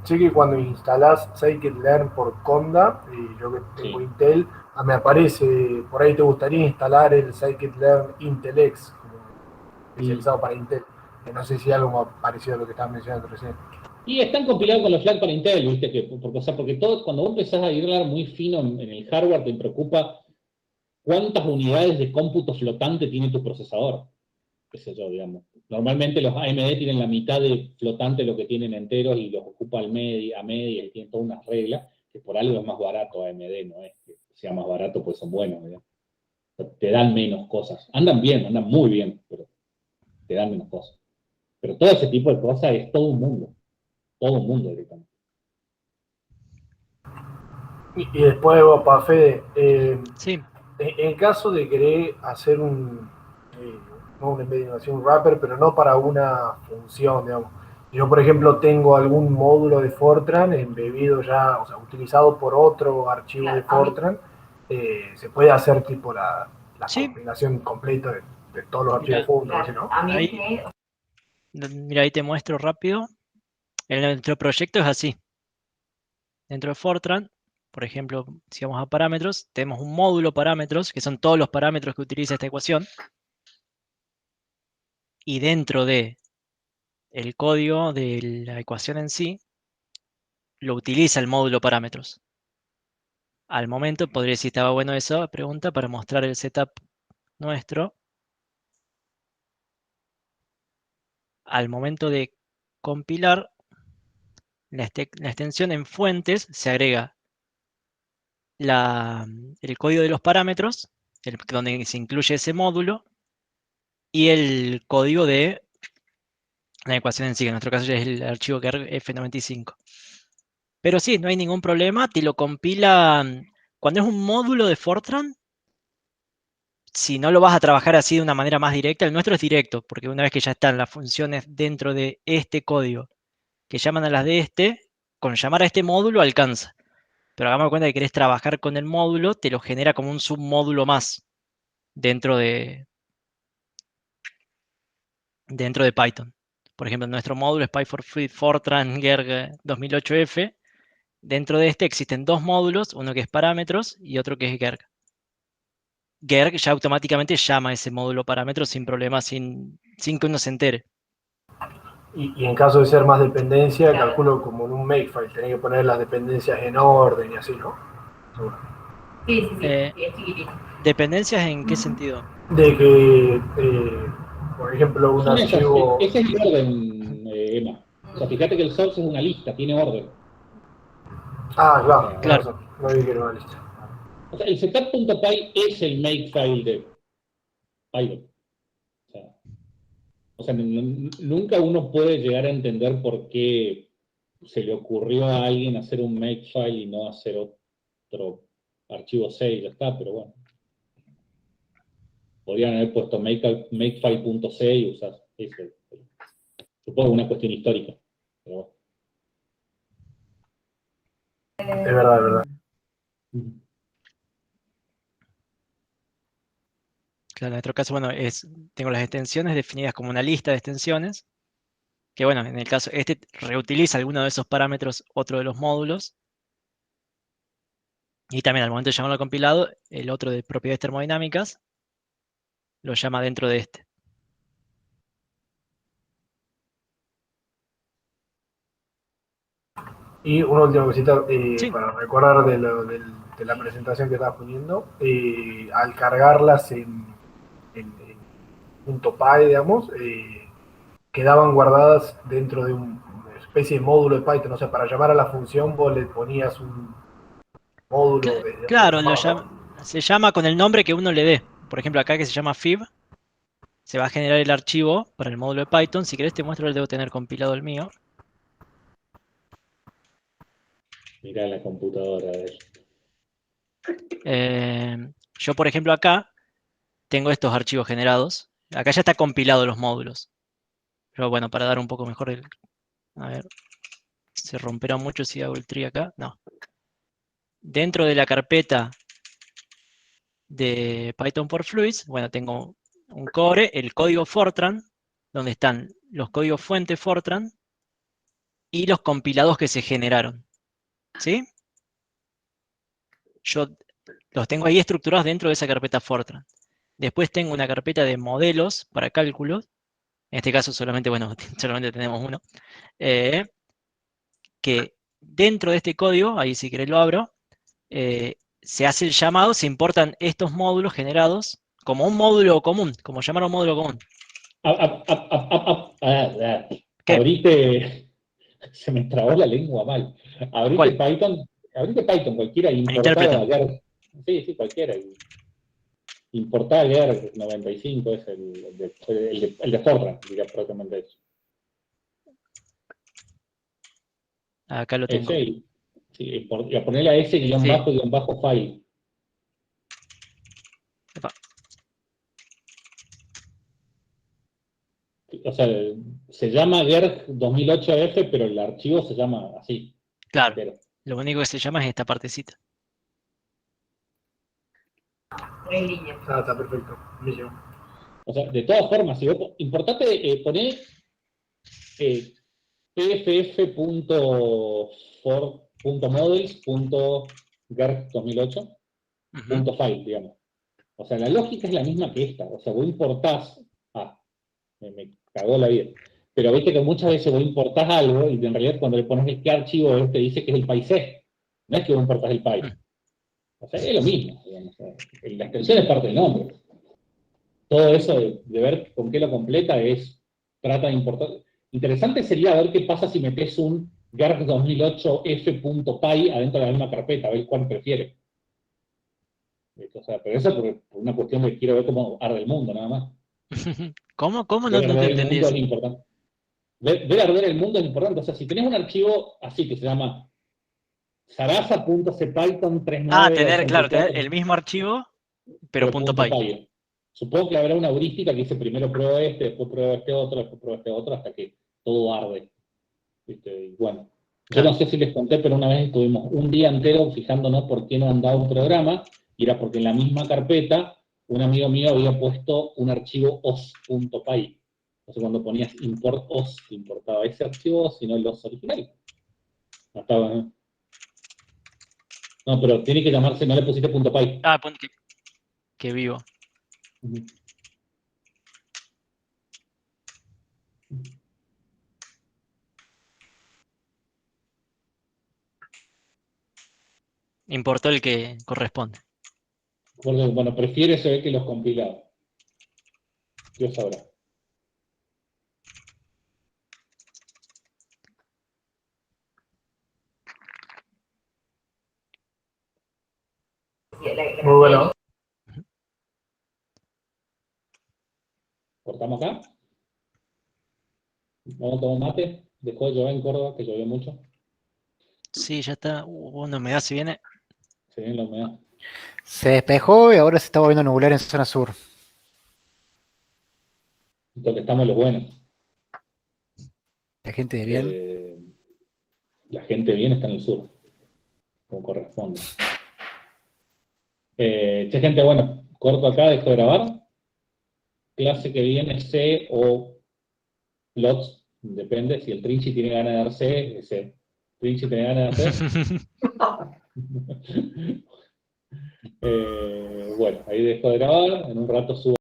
Speaker 5: Sé que cuando instalás scikit-learn por Conda, yo que tengo Intel, me aparece, por ahí te gustaría instalar el scikit-learn IntelX, especializado para Intel. No sé si algo más parecido a lo que estabas mencionando recién.
Speaker 1: Y están compilados con los flags para Intel, ¿viste? Porque cuando vos empezás a ir muy fino en el hardware, te preocupa cuántas unidades de cómputo flotante tiene tu procesador. Qué sé yo, digamos. Normalmente los AMD tienen la mitad de flotante lo que tienen enteros y los ocupa a media y tienen todas unas reglas, que por algo es más barato AMD, no es que sea más barato pues son buenos, ¿verdad? Te dan menos cosas. Andan bien, andan muy bien, pero te dan menos cosas. Pero todo ese tipo de cosas es todo un mundo directamente.
Speaker 5: Y después, para Fede,
Speaker 2: Sí.
Speaker 5: en caso de querer hacer no una embedización, un wrapper, pero no para una función, digamos. Yo, por ejemplo, tengo algún módulo de Fortran embebido ya, o sea, utilizado por otro archivo de Fortran, se puede hacer tipo la compilación completa de todos los archivos de Fortran, ¿no?
Speaker 2: Mira, ahí te muestro rápido. En nuestro proyecto es así. Dentro de Fortran, por ejemplo, si vamos a parámetros, tenemos un módulo parámetros, que son todos los parámetros que utiliza esta ecuación. Y dentro de el código de la ecuación en sí, lo utiliza el módulo parámetros. Al momento, podría decir, estaba bueno esa pregunta para mostrar el setup nuestro. Al momento de compilar, la extensión en fuentes se agrega el código de los parámetros, donde se incluye ese módulo, y el código de la ecuación en sí, que en nuestro caso ya es el archivo F95. Pero sí, no hay ningún problema, te lo compila. Cuando es un módulo de Fortran, si no lo vas a trabajar así de una manera más directa, el nuestro es directo, porque una vez que ya están las funciones dentro de este código, que llaman a las de con llamar a este módulo alcanza. Pero hagamos cuenta que querés trabajar con el módulo, te lo genera como un submódulo más dentro de Python. Por ejemplo, nuestro módulo es Py4Free Fortran Gerg 2008F. Dentro de este existen 2 módulos, uno que es parámetros y otro que es Gerg. Gerg ya automáticamente llama a ese módulo parámetros sin problema, sin que uno se entere.
Speaker 5: Y en caso de ser más dependencia, calculo como en un makefile, tenés que poner las dependencias en orden y así, ¿no? Seguro.
Speaker 9: Sí, sí, sí,
Speaker 2: Eh,
Speaker 9: sí, es chiquitito.
Speaker 2: ¿Dependencias en qué sentido?
Speaker 5: De que, por ejemplo, un
Speaker 1: Son esas,
Speaker 5: archivo...
Speaker 1: ese es el orden, Emma. O sea, fíjate que el source es una lista, tiene orden.
Speaker 5: Ah, claro, tenés
Speaker 2: Claro.
Speaker 5: razón. No vi que era una lista.
Speaker 1: O sea, el setup.py es el makefile de Python. O sea, nunca uno puede llegar a entender por qué se le ocurrió a alguien hacer un makefile y no hacer otro archivo C y ya está, pero bueno. Podrían haber puesto makefile.c y usar ese. Supongo una cuestión histórica. Pero bueno.
Speaker 5: Es verdad, es verdad.
Speaker 2: Claro, en nuestro caso, bueno, tengo las extensiones definidas como una lista de extensiones, que bueno, en el caso, reutiliza alguno de esos parámetros, otro de los módulos, y también al momento de llamarlo compilado, el otro de propiedades termodinámicas, lo llama dentro de este.
Speaker 5: Y una última cosita
Speaker 2: Sí.
Speaker 5: para recordar de la presentación que estabas poniendo. Al cargarlas en .py, digamos, quedaban guardadas dentro de una especie de módulo de Python. O sea, para llamar a la función vos le ponías un módulo desde donde
Speaker 2: Claro,
Speaker 5: llamabas, ¿no?
Speaker 2: se llama con el nombre que uno le dé. Por ejemplo, acá que se llama fib, se va a generar el archivo para el módulo de Python. Si querés te muestro, el debo tener compilado el mío.
Speaker 1: Mirá la computadora de
Speaker 2: Yo, por ejemplo, acá tengo estos archivos generados. Acá ya está compilado los módulos. Pero bueno, para dar un poco mejor el... A ver, ¿se romperá mucho si hago el tree acá? No. Dentro de la carpeta de Python for Fluids, bueno, tengo un core, el código Fortran, donde están los códigos fuente Fortran y los compilados que se generaron. ¿Sí? Yo los tengo ahí estructurados dentro de esa carpeta Fortran. Después tengo una carpeta de modelos para cálculos. En este caso solamente, bueno, solamente tenemos uno. Que dentro de este código, ahí si querés lo abro, se hace el llamado, se importan estos módulos generados como un módulo común, como llamar a un módulo común. ¿Qué?
Speaker 1: Abrite, se me trabó la lengua mal. Abrite
Speaker 2: ¿Cuál?
Speaker 1: Python, cualquiera,
Speaker 2: El
Speaker 1: importada
Speaker 2: intérprete.
Speaker 1: sí, cualquiera. Importar GER 95 es el de Fortran, diría propiamente eso.
Speaker 2: Acá lo tengo.
Speaker 1: Ese, sí, y a ponerle a ese guión
Speaker 2: Sí.
Speaker 1: bajo file.
Speaker 2: Epa.
Speaker 1: O sea, se llama GER 2008F, pero el archivo se llama así.
Speaker 2: Claro.
Speaker 1: Entero.
Speaker 2: Lo único que se llama es esta partecita.
Speaker 9: En línea.
Speaker 5: Ah, está perfecto. Buenísimo.
Speaker 1: O sea, de todas formas, si vos importante poner pff.models.gert2008.file, digamos. O sea, la lógica es la misma que esta. O sea, vos importás... me cagó la vida. Pero viste que muchas veces vos importás algo y en realidad cuando le pones el qué archivo te dice que es el país. No es que vos importás el país. O sea, es lo mismo. Digamos. O sea, la extensión es parte del nombre. Todo eso de ver con qué lo completa trata de importar. Interesante sería ver qué pasa si metes un GERC 2008f.py adentro de la misma carpeta, a ver cuál prefiere. O sea, pero eso es por una cuestión de quiero ver cómo arde el mundo, nada más.
Speaker 2: ¿Cómo? No
Speaker 1: Ver
Speaker 2: te
Speaker 1: arder el
Speaker 2: entendí
Speaker 1: mundo
Speaker 2: eso.
Speaker 1: es importante. Ver arder el mundo es importante. O sea, si tenés un archivo así que se llama sarasa.cpython39...
Speaker 2: tener el mismo archivo, pero .py.
Speaker 1: Supongo que habrá una heurística que dice primero pruebo este, después pruebo este otro, después pruebo este otro, hasta que todo arde. ¿Viste? Y bueno,
Speaker 2: Claro.
Speaker 1: yo no sé si les conté, pero una vez estuvimos un día entero fijándonos por qué no andaba un programa, y era porque en la misma carpeta un amigo mío había puesto un archivo os.py. Entonces cuando ponías import os, importaba ese archivo, sino el os original. No estaba, ¿no? No, pero tiene que llamarse, no le pusiste .py.
Speaker 2: Ah, que vivo. Importó el que corresponde.
Speaker 1: Porque, bueno, prefiere se ve que los compilados. Dios sabrá.
Speaker 5: Muy bueno.
Speaker 1: ¿Cortamos acá? ¿Vamos a tomar mate? Dejó de llover en Córdoba, que llovió mucho.
Speaker 2: Sí, ya está. Una humedad se viene.
Speaker 1: Se viene la humedad.
Speaker 3: Se despejó y ahora se está volviendo a nublar en zona sur.
Speaker 1: Entonces estamos los buenos.
Speaker 3: La gente de bien.
Speaker 1: La gente bien está en el sur, como corresponde. Che, gente, bueno, corto acá, dejo de grabar. Clase que viene C o plots, depende. Si el Trinchi tiene ganas de dar C, es C. Trinchi tiene ganas de hacer. Bueno, ahí dejo de grabar. En un rato subo.